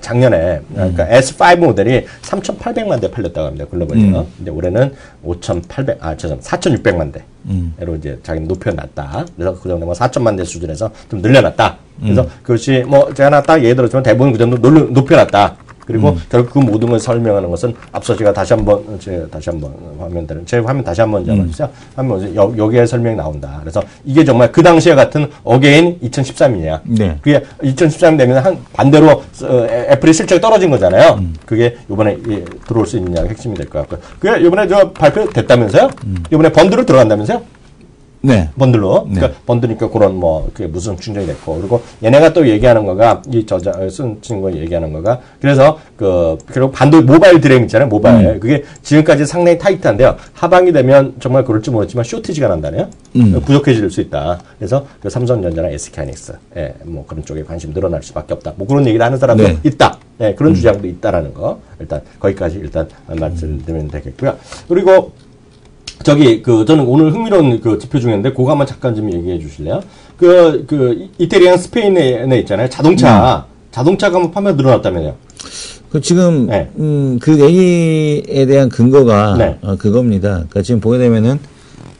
작년에 그러니까 S5 모델이 3,800만 대 팔렸다고 합니다. 글로벌이요. 근데 올해는 4,600만 대로 이제 자기는 높여놨다. 그래서 그 정도 4천만 대 수준에서 좀 늘려놨다. 그래서 그것이 뭐 제가 하나 딱 예를 들었지만 대부분 그 정도 높여놨다. 그리고 결국 그 모든 걸 설명하는 것은 앞서 제가 다시 한번 화면들은 제 화면 다시 한번 잡아주세요. 하면 여기에 설명이 나온다. 그래서 이게 정말 그 당시에 같은 어게인 2013이냐. 네. 그게 2013 되면 반대로 애플이 실적이 떨어진 거잖아요. 그게 이번에 들어올 수 있느냐가 핵심이 될 것 같고요. 그게 이번에 발표됐다면서요? 이번에 번들을 들어간다면서요? 네. 번들로. 네. 그러니까 번드니까 그런 그게 무슨 충전이 됐고. 그리고 얘네가 또 얘기하는 거가, 쓴 친구가 얘기하는 거가, 그래서 그리고 모바일 드램 있잖아요. 모바일. 그게 지금까지 상당히 타이트한데요. 하반기 되면 정말 그럴지 모르겠지만 쇼티지가 난다네요. 부족해질 수 있다. 그래서 삼성전자나 SK하이닉스, 뭐 그런 쪽에 관심 늘어날 수밖에 없다. 뭐 그런 얘기를 하는 사람도 네. 있다. 그런 주장도 있다라는 거. 일단 거기까지 말씀드리면 되겠고요. 그리고 저는 오늘 흥미로운 지표 중인데, 그거 한번 잠깐 좀 얘기해 주실래요? 이태리랑 스페인에 있잖아요. 자동차가 한번 판매가 늘어났다면요. 지금, 네. 그 얘기에 대한 근거가, 네. 그겁니다. 그러니까 지금 보게 되면은,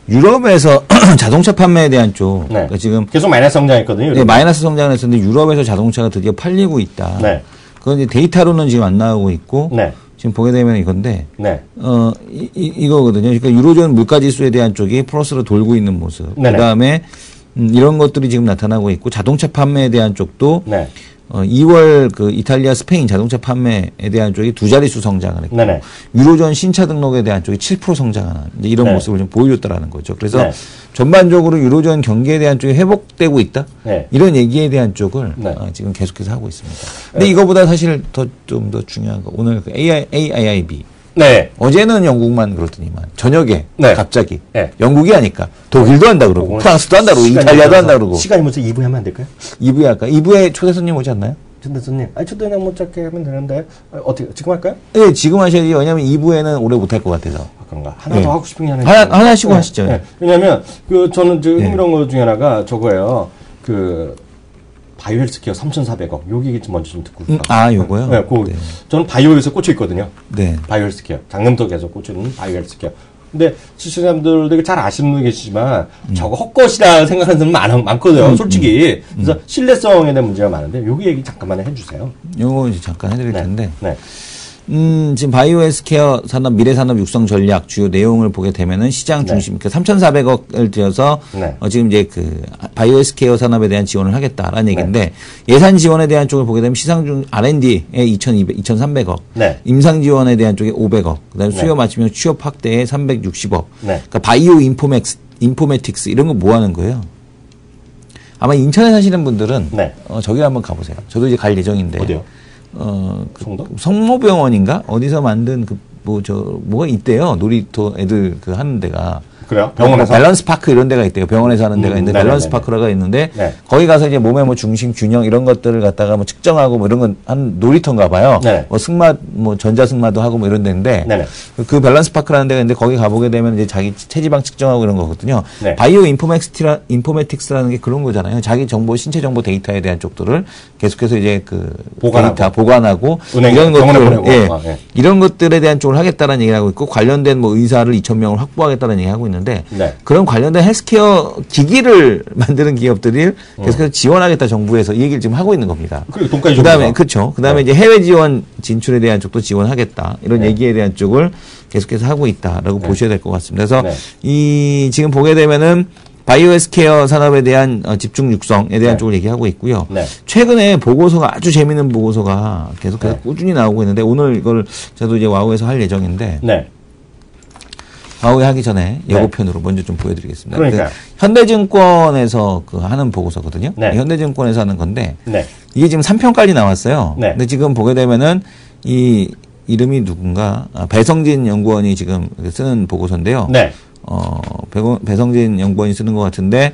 유럽에서 자동차 판매에 대한 쪽, 네. 그러니까 지금, 계속 마이너스 성장했거든요. 네, 마이너스 성장을 했었는데, 유럽에서 자동차가 드디어 팔리고 있다. 네. 그건 이제 데이터로는 지금 안 나오고 있고, 네. 지금 보게 되면 이건데, 네. 이거거든요. 그러니까 유로존 물가지수에 대한 쪽이 플러스로 돌고 있는 모습. 네네. 그 다음에, 이런 것들이 지금 나타나고 있고, 자동차 판매에 대한 쪽도, 네. 2월 그 이탈리아, 스페인 자동차 판매에 대한 쪽이 두 자릿수 성장을 했고 네네. 유로존 신차 등록에 대한 쪽이 7% 성장하는 이제 이런 네. 모습을 좀 보여줬다라는 거죠. 그래서 네. 전반적으로 유로존 경기에 대한 쪽이 회복되고 있다. 네. 이런 얘기에 대한 쪽을 네. 지금 계속해서 하고 있습니다. 근데 이거보다 사실 좀 더 중요한 거 오늘 그 AIIB 네. 어제는 영국만 그러더니만 저녁에 네. 갑자기 네. 영국이 하니까 독일도 한다 그러고 오늘 프랑스도 한다 그러고 시간이 이탈리아도 없어서 한다 그러고 시간이 먼저 2부에 하면 안 될까요? 2부에 할까? 2부에 초대 손님 오지 않나요? 전대선님, 초대 그냥 못 잡게 하면 되는데 어떻게 지금 할까요? 네, 지금 하셔야지. 왜냐면 2부에는 오래 못할 것 같아서. 아, 그런가? 하나 네. 더 하고 싶은 게 하나 하나 하시고 네. 하시죠. 네. 왜냐면 저는 흥미로운 것 중에 하나가 저거예요. 바이오 헬스케어 3,400억. 여기 먼저 좀 듣고 요거요? 네, 네. 저는 바이오에서 꽂혀 있거든요. 네. 바이오 헬스케어. 작년부터 계속 꽂혀 있는 바이오 헬스케어. 근데 시청자분들도 잘 아시는 분이 계시지만 저거 헛것이라 생각하는 사람 많거든요. 솔직히. 그래서 신뢰성에 대한 문제가 많은데 여기 얘기 잠깐만 해주세요. 요거 이제 잠깐 해드릴 텐데. 네. 지금 바이오 헬스케어 산업, 미래산업 육성 전략 주요 내용을 보게 되면은 시장 중심, 그 3,400억을 들여서 네. 지금 이제 바이오 헬스케어 산업에 대한 지원을 하겠다라는 얘기인데 예산 지원에 대한 쪽을 보게 되면 시상 중 R&D에 2,300억, 네. 임상 지원에 대한 쪽에 500억, 그다음에 네. 수요 맞추면 취업 확대에 360억. 네. 그러니까 바이오 인포메틱스 이런 거 뭐 하는 거예요? 아마 인천에 사시는 분들은 네. 저기 한번 가보세요. 저도 이제 갈 예정인데. 어디요? 성모병원인가? 어디서 만든 뭐가 있대요. 놀이터 애들 하는 데가. 그래요? 병원에서? 밸런스 파크 이런 데가 있대요. 병원에서 하는 데가 있는데, 밸런스 파크라가 있는데, 네. 거기 가서 이제 몸의 중심, 균형 이런 것들을 갖다가 측정하고 이런 건 한 놀이터인가 봐요. 네. 승마, 전자승마도 하고 이런 데인데, 네네. 그 밸런스 파크라는 데가 있는데, 거기 가보게 되면 이제 자기 체지방 측정하고 이런 거거든요. 네. 바이오 인포메틱스라는 게 그런 거잖아요. 자기 정보, 신체 정보 데이터에 대한 쪽들을 계속해서 이제 보관하고 이런 것들, 이런 것들에 대한 쪽을 하겠다는 얘기를 하고 있고, 관련된 의사를 2,000명을 확보하겠다는 얘기를 하고 있는데, 네. 그런 관련된 헬스케어 기기를 만드는 기업들이 계속해서 지원하겠다 정부에서 이 얘기를 지금 하고 있는 겁니다. 그리고 돈까지 그다음에 그렇죠. 그다음에 이제 해외 지원 진출에 대한 쪽도 지원하겠다 이런 얘기에 대한 쪽을 계속해서 하고 있다라고 보셔야 될 것 같습니다. 그래서 지금 보게 되면은 바이오 헬스케어 산업에 대한 집중 육성에 대한 쪽을 얘기하고 있고요. 최근에 보고서가 아주 재미있는 보고서가 계속해서 꾸준히 나오고 있는데 오늘 이걸 저도 이제 와우에서 할 예정인데. 와우에 하기 전에 예고편으로 먼저 좀 보여드리겠습니다. 현대증권에서 하는 보고서거든요. 현대증권에서 하는 건데 이게 지금 3편까지 나왔어요. 근데 지금 보게 되면은 이 이름이 누군가 배성진 연구원이 지금 쓰는 보고서인데요. 배성진 연구원이 쓰는 것 같은데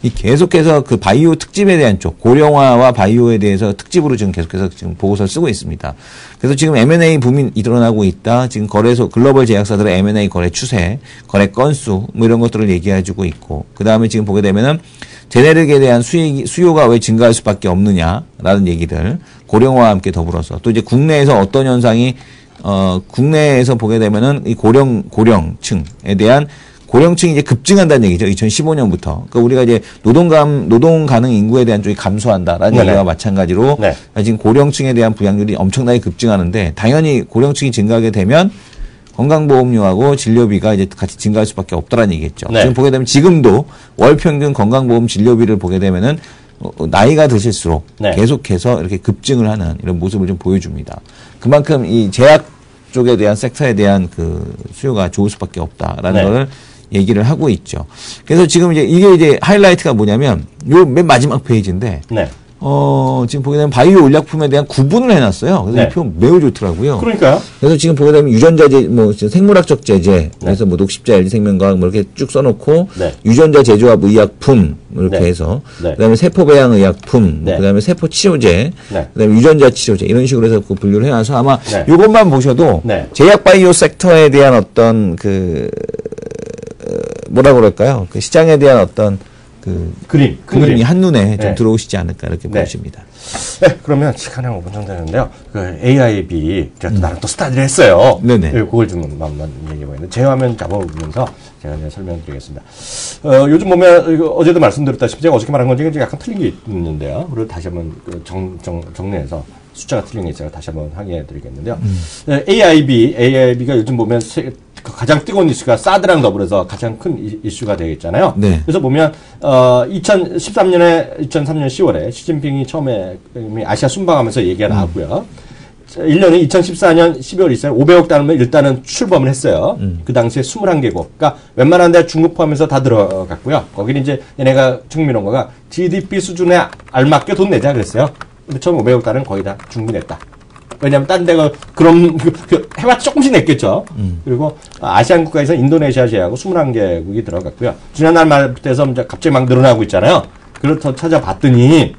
이 계속해서 바이오 특집에 대한 쪽, 고령화와 바이오에 대해서 특집으로 지금 계속해서 지금 보고서를 쓰고 있습니다. 그래서 지금 M&A 붐이 일어나고 있다. 지금 글로벌 제약사들의 M&A 거래 추세, 거래 건수, 이런 것들을 얘기해주고 있고, 그 다음에 지금 보게 되면은 제네릭에 대한 수요가 왜 증가할 수밖에 없느냐라는 얘기들, 고령화와 함께 더불어서 또 이제 국내에서 어떤 현상이, 국내에서 보게 되면은 이 고령층에 대한 고령층이 이제 급증한다는 얘기죠. 2015년부터. 그러니까 우리가 이제 노동 가능 인구에 대한 쪽이 감소한다라는 얘기와 마찬가지로 지금 고령층에 대한 부양률이 엄청나게 급증하는데 당연히 고령층이 증가하게 되면 건강보험료하고 진료비가 이제 같이 증가할 수밖에 없다라는 얘기겠죠. 지금 보게 되면 지금도 월 평균 건강보험 진료비를 보게 되면은 나이가 드실수록 계속해서 이렇게 급증을 하는 이런 모습을 좀 보여줍니다. 그만큼 이 제약 쪽에 대한 섹터에 대한 수요가 좋을 수밖에 없다라는 거를 얘기를 하고 있죠. 그래서 지금 이게 이제 하이라이트가 뭐냐면 요 맨 마지막 페이지인데 지금 보게 되면 바이오 의약품에 대한 구분을 해놨어요. 그래서 이 표현 매우 좋더라고요. 그러니까요. 그래서 지금 보게 되면 유전자제, 생물학적 제제, 그래서 녹십자, LG생명과학 이렇게 쭉 써놓고 유전자 제조합 의약품 이렇게 해서 그다음에 세포 배양 의약품, 그다음에 세포 치료제, 그다음에 유전자 치료제 이런 식으로 해서 분류를 해놔서 아마 이것만 보셔도 제약 바이오 섹터에 대한 어떤 뭐라 그럴까요? 시장에 대한 어떤 그림이 한눈에 좀 들어오시지 않을까 이렇게 보십니다. 그러면 시간이 5분 정도 되는데요. AIB 제가 나름 또 스타디를 했어요. 그걸 좀 한번 얘기해보겠는데 제 화면 잡아보면서 제가 이제 설명드리겠습니다. 요즘 보면 어제도 말씀드렸다시피 제가 어저께 말한 건 지금 약간 틀린 게 있는데요. 그리고 다시 한번 정리해서 숫자가 틀린 게 있어요. 다시 한번 확인해 드리겠는데요. AIB가 요즘 보면 가장 뜨거운 이슈가 사드랑 더불어서 가장 큰 이슈가 되겠잖아요. 네. 그래서 보면 2013년 10월에 시진핑이 처음에 아시아 순방하면서 얘기가 나왔고요. 1년이 2014년 12월 있어요. 500억 달러면 일단은 출범을 했어요. 그 당시에 21개국. 그러니까 웬만한 데 중국 포함해서 다 들어갔고요. 거기는 이제 얘네가 중민원가가 GDP 수준에 알맞게 돈 내자 그랬어요. 근데 처음 500억 달러는 거의 다 중국이 냈다. 왜냐면 딴 데가 그럼 해봤자 조금씩 냈겠죠. 그리고 아시안 국가에서 인도네시아 제외하고 21개국이 들어갔고요. 지난달 말부터 해서 이제 갑자기 막 늘어나고 있잖아요. 그걸 더 찾아봤더니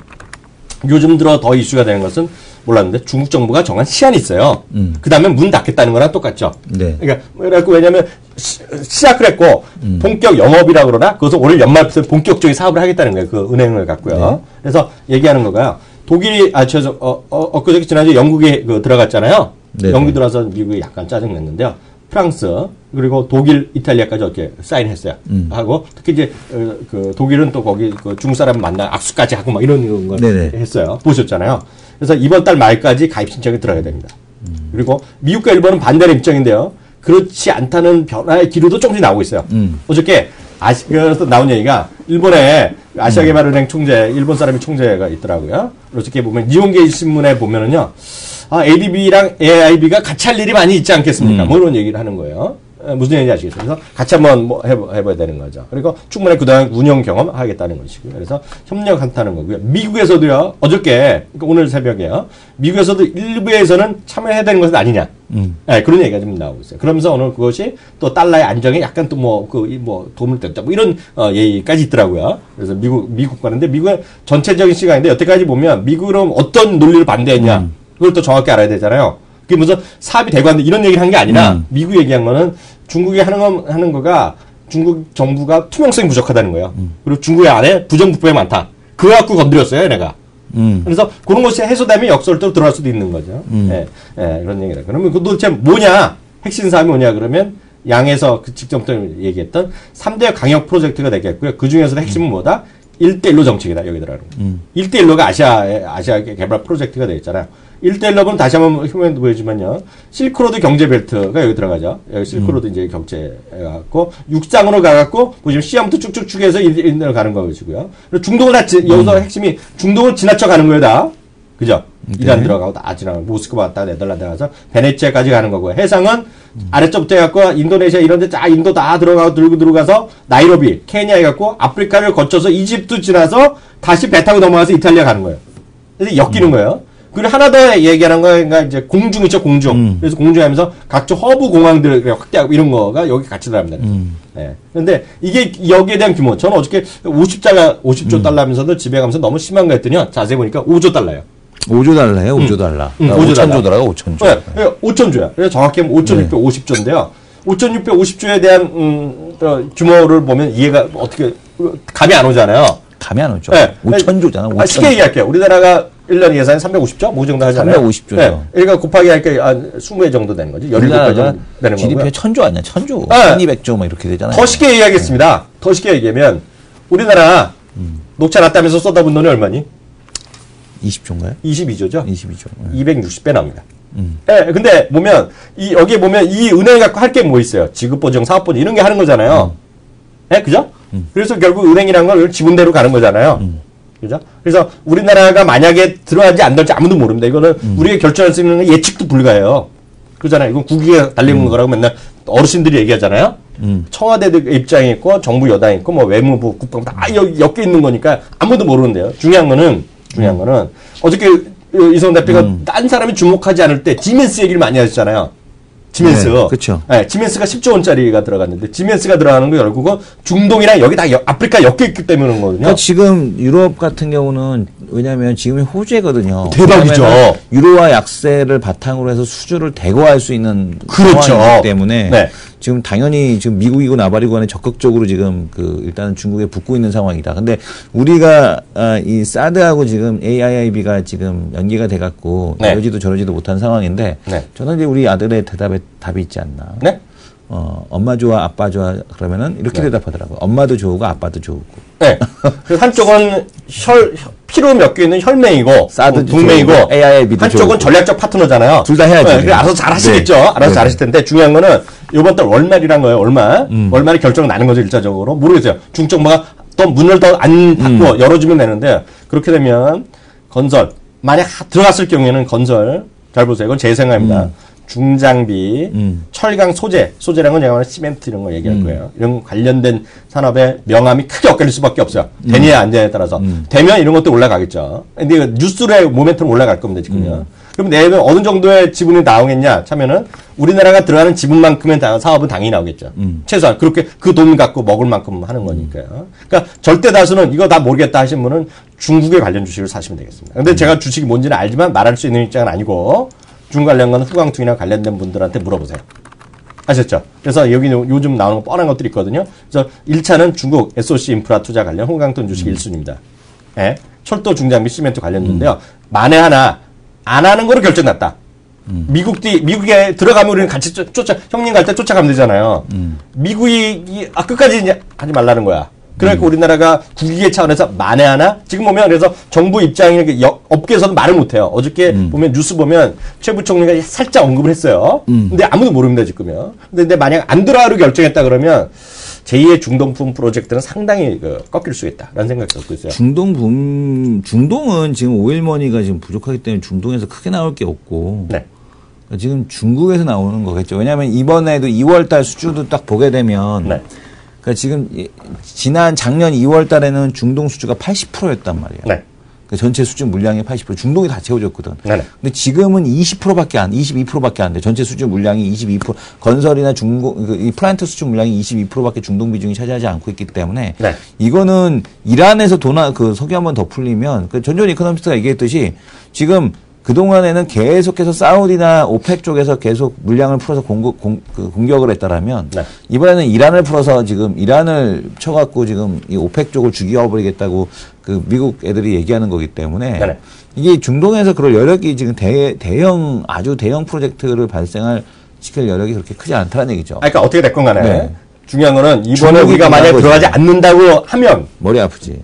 요즘 들어 더 이슈가 되는 것은 몰랐는데 중국 정부가 정한 시한이 있어요. 그 다음에 문 닫겠다는 거랑 똑같죠. 네. 그러니까 그래갖고 왜냐면 시작을 했고 본격 영업이라 그러나 그것은 올해 연말부터 본격적인 사업을 하겠다는 거예요. 그 은행을 갖고요. 네. 그래서 얘기하는 거가요. 독일이 엊그저께 지난주에 영국이 들어갔잖아요. 네. 영국이 들어와서 미국이 약간 짜증 냈는데요. 프랑스 그리고 독일, 이탈리아까지 어떻게 사인했어요. 하고 특히 이제 독일은 또 거기 중국 사람 만나 악수까지 하고 막 이런 걸 했어요. 보셨잖아요. 그래서 이번 달 말까지 가입 신청이 들어가야 됩니다. 그리고 미국과 일본은 반대의 입장인데요. 그렇지 않다는 변화의 기류도 조금씩 나오고 있어요. 어저께 그래서 나온 얘기가 일본의 아시아개발은행 총재, 일본 사람이 총재가 있더라고요. 어저께 보면 니혼게이 신문에 보면은요. ADB랑 AIB가 같이 할 일이 많이 있지 않겠습니까? 뭐 이런 얘기를 하는 거예요. 무슨 얘기인지 아시겠어요? 그래서 같이 한번 뭐 해봐야 되는 거죠. 그리고 충분히 그동안 운영 경험 하겠다는 것이고요. 그래서 협력한다는 거고요. 미국에서도요, 어저께, 그러니까 오늘 새벽에요, 미국에서도 일부에서는 참여해야 되는 것은 아니냐. 네, 그런 얘기가 좀 나오고 있어요. 그러면서 오늘 그것이 또 달러의 안정에 약간 또 도움을 줬다. 뭐 이런, 얘기까지 있더라고요. 그래서 미국 가는데 미국의 전체적인 시각인데 여태까지 보면 미국은 어떤 논리를 반대했냐. 그걸 또 정확히 알아야 되잖아요. 그게 무슨 사업이 되고 하는데 이런 얘기를 한 게 아니라 미국 얘기한 거는 중국이 하는 거가 중국 정부가 투명성이 부족하다는 거예요. 그리고 중국의 안에 부정부패가 많다. 그거 갖고 건드렸어요, 내가. 그래서 그런 것이 해소되면 역설적으로 들어갈 수도 있는 거죠. 그런 얘기를. 그러면 그 도대체 뭐냐? 핵심 사업이 뭐냐? 그러면 양에서 직전부터 얘기했던 3대 강역 프로젝트가 되겠고요. 그 중에서도 핵심은 뭐다? 1대1로 정책이다. 여기 들어가는 거예요. 1대1로가 아시아 개발 프로젝트가 되겠잖아요. 1대1로는 다시 한번 흉면도 보여주면요. 실크로드 경제벨트가 여기 들어가죠. 여기 실크로드 이제 경제해갖고, 육상으로 가갖고, 보시면 시암부터 쭉쭉쭉 해서 인도로 가는 거고요. 중동을 여기서 핵심이 중동을 지나쳐 가는 거예요, 다. 그죠? 이란 들어가고 다 지나가고, 모스크바 왔다가 네덜란드 가서 베네치아까지 가는 거고요. 해상은 아래쪽부터 해갖고, 인도네시아 이런 데 인도 다 들어가서, 나이로비, 케냐 해갖고, 아프리카를 거쳐서 이집트 지나서, 다시 배 타고 넘어가서 이탈리아 가는 거예요. 그래서 엮이는 거예요. 그리고 하나 더 얘기하는 거가 이제 공중이죠, 공중. 그래서 공중하면서 각종 허브 공항들 확대하고 이런 거가 여기 같이 들어갑니다. 네. 그런데 이게 여기에 대한 규모, 저는 어저께 50조 달러 하면서도 집에 가면서 너무 심한 거 했더니 자세히 보니까 5조 달러예요. 5조 달러예요, 5조 달러. 5천조더라고, 5천조. 네, 5천조야. 그래서 정확히 하면 5,650조인데요. 5,650조에 대한 규모를 보면 이해가 어떻게 감이 안 오잖아요. 감이 안 오죠. 네. 5천조잖아. 5천조. 쉽게 얘기할게요. 우리나라가 1년 예산이 350조? 뭐 정도 하잖아요. 350조죠. 네. 그러니까 곱하기 하니까 한 20회 정도 되는 거지. 17배 정도 되는 GDP가 거고요. 1000조 아니야, 1000조. 네. 1200조 막 이렇게 되잖아요. 더 쉽게 얘기하겠습니다. 더 쉽게 얘기하면 우리나라 녹차 났다면서 쏟아본 돈이 얼마니? 20조인가요? 22조죠? 22조. 260배 나옵니다. 네, 근데 보면 여기에 보면 이 은행이 갖고 할 게 뭐 있어요? 지급보증, 사업보증 이런 게 하는 거잖아요. 네, 그죠? 그래서 결국 은행이라는 건 지분대로 가는 거잖아요. 그죠? 그래서 우리나라가 만약에 들어갈지 안 들어갈지 아무도 모릅니다. 이거는 우리가 결정할 수 있는 예측도 불가해요. 그러잖아요. 이건 국익에 달리는 거라고 맨날 어르신들이 얘기하잖아요. 청와대 입장이 있고 정부 여당이 있고 뭐 외무부, 국방부 다 엮여 있는 거니까 아무도 모르는데요. 중요한 거는 어저께 이성 대표가 딴 사람이 주목하지 않을 때 지멘스 얘기를 많이 하셨잖아요. 지멘스. 네, 그렇죠. 네, 지멘스가 10조 원짜리가 들어갔는데 지멘스가 들어가는 거 결국은 중동이랑 여기 다 아프리카 엮여 있기 때문에 그런 거거든요. 그러니까 지금 유럽 같은 경우는 왜냐하면 지금이 호재거든요. 대박이죠. 유로화 약세를 바탕으로 해서 수주를 대거할 수 있는 그렇죠. 상황이기 때문에 네. 지금 당연히 지금 미국이고 나발이고 간에 적극적으로 지금 일단은 중국에 붙고 있는 상황이다. 근데 우리가 이 사드하고 지금 AIIB가 지금 연기가 돼갖고 네. 이러지도 저러지도 못한 상황인데 네. 저는 이제 우리 아들의 대답에 답이 있지 않나. 네? 엄마 좋아, 아빠 좋아 그러면은 이렇게 네. 대답하더라고. 엄마도 좋고 아빠도 좋고. 네. 그래서 한쪽은 피로 엮여 있는 혈맹이고 사드 동맹이고 AI 비도 한쪽은 전략적 파트너잖아요. 둘 다 해야죠. 그래, 알아서 잘 하시겠죠. 네. 알아서 잘 하실 텐데 중요한 거는 이번 달 월말이란 거예요. 월말이 결정 나는 거죠. 1차적으로. 모르겠어요. 중정부가 또 문을 더 안 닫고 열어주면 되는데 그렇게 되면 건설 만약 들어갔을 경우에는 건설 잘 보세요. 이건 제 생각입니다. 중장비, 철강 소재라는 건 제가 말하는 시멘트 이런 거 얘기할 거예요. 이런 관련된 산업의 명암이 크게 엇갈릴 수밖에 없어요. 되느냐 안 되냐에 따라서. 되면 이런 것도 올라가겠죠. 근데 이거 뉴스의 모멘텀 올라갈 겁니다, 지금요. 그럼 내면 어느 정도의 지분이 나오겠냐 차면은 우리나라가 들어가는 지분만큼의 사업은 당연히 나오겠죠. 최소한 그렇게 그 돈 갖고 먹을 만큼 하는 거니까요. 그러니까 절대 다수는 이거 다 모르겠다 하신 분은 중국에 관련 주식을 사시면 되겠습니다. 근데 제가 주식이 뭔지는 알지만 말할 수 있는 입장은 아니고 중국 관련건 후광통이나 관련된 분들한테 물어보세요. 아셨죠? 그래서 여기 요즘 나오는 거 뻔한 것들이 있거든요. 그래서 1차는 중국 SOC 인프라 투자 관련 후광통 주식 1순위입니다. 예? 철도 중장비 시멘트 관련인데요. 만에 하나 안 하는 거로 결정났다. 미국에 들어가면 우리는 같이 형님 갈 때 쫓아가면 되잖아요. 미국이 끝까지 이제 하지 말라는 거야. 그러니까 우리나라가 국익의 차원에서 만에 하나 지금 보면 그래서 정부 입장이 업계에서는 말을 못해요. 어저께 보면 뉴스 보면 최 부총리가 살짝 언급을 했어요. 근데 아무도 모릅니다 지금요. 근데 만약 안 들어가기로 결정했다 그러면 제2의 중동품 프로젝트는 상당히 꺾일 수 있다라는 생각이 들고 있어요. 중동은 지금 오일머니가 지금 부족하기 때문에 중동에서 크게 나올 게 없고. 네. 그러니까 지금 중국에서 나오는 거겠죠. 왜냐하면 이번에도 2월달 수주도 딱 보게 되면. 네. 그러니까 지금 작년 2월 달에는 중동 수주가 80%였단 말이에요. 네. 그러니까 전체 수주 물량의 80%. 중동이 다 채워졌거든. 네네. 근데 지금은 22%밖에 안 돼. 전체 수주 물량이 22%. 건설이나 이 플란트 수주 물량이 22%밖에 중동 비중이 차지하지 않고 있기 때문에 네. 이거는 이란에서 석유 한번 더 풀리면 전전 이코노미스트가 얘기했듯이 지금 그동안에는 계속해서 사우디나 오펙 쪽에서 계속 물량을 풀어서 공격을 했다라면 네. 이번에는 이란을 풀어서 지금 이란을 쳐갖고 지금 이 오펙 쪽을 죽여버리겠다고 미국 애들이 얘기하는 거기 때문에 네. 이게 중동에서 그럴 여력이 지금 아주 대형 프로젝트를 시킬 여력이 그렇게 크지 않다는 얘기죠. 그러니까 어떻게 됐건 간에 네. 중요한 거는 이번에 우리가 만약 들어가지 않는다고 하면 머리 아프지.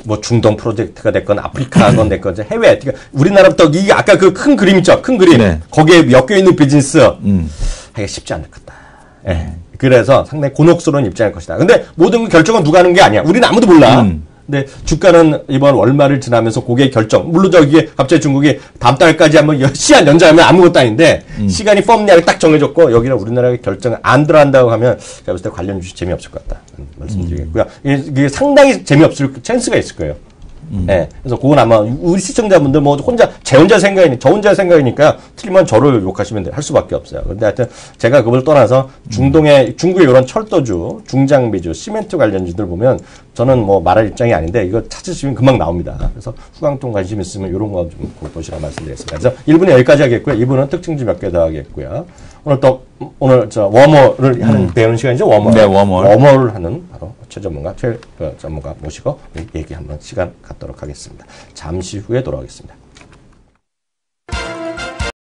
뭐 중동 프로젝트가 됐건 아프리카건 됐건 해외 우리나라부터 이게 아까 그 큰 그림 있죠. 큰 그림 네. 거기에 엮여 있는 비즈니스 하기가 쉽지 않을 거다. 예. 그래서 상당히 곤혹스러운 입장일 것이다. 근데 모든 결정은 누가 하는 게 아니야. 우리는 아무도 몰라. 근데 주가는 이번 월말을 지나면서 고객 결정. 물론 이게 갑자기 중국이 다음 달까지 한번 시한 연장하면 아무것도 아닌데 시간이 펌리하게 딱 정해졌고 여기는 우리나라의 결정을 안 들어간다고 하면 제가 봤을 때 관련 주식 재미없을 것 같다. 말씀드리겠고요. 이게 상당히 재미없을 찬스가 있을 거예요. 네. 그래서 그건 아마 우리 시청자분들 뭐 저 혼자 생각이니까 틀리면 저를 욕하시면 할 수밖에 없어요. 근데 하여튼 제가 그걸 떠나서 중국의 이런 철도주, 중장비주, 시멘트 관련주들 보면 저는 뭐 말할 입장이 아닌데 이거 찾으시면 금방 나옵니다. 그래서 후광통 관심 있으면 이런 거 좀 보시라 말씀드리겠습니다. 그래서 1부는 여기까지 하겠고요. 2부는 특징주 몇 개 더 하겠고요. 오늘 워머를 하는 배우는 시간이죠. 워머. 네, 워머를 하는 바로 전문가 모시고 얘기 한번 시간 갖도록 하겠습니다. 잠시 후에 돌아오겠습니다.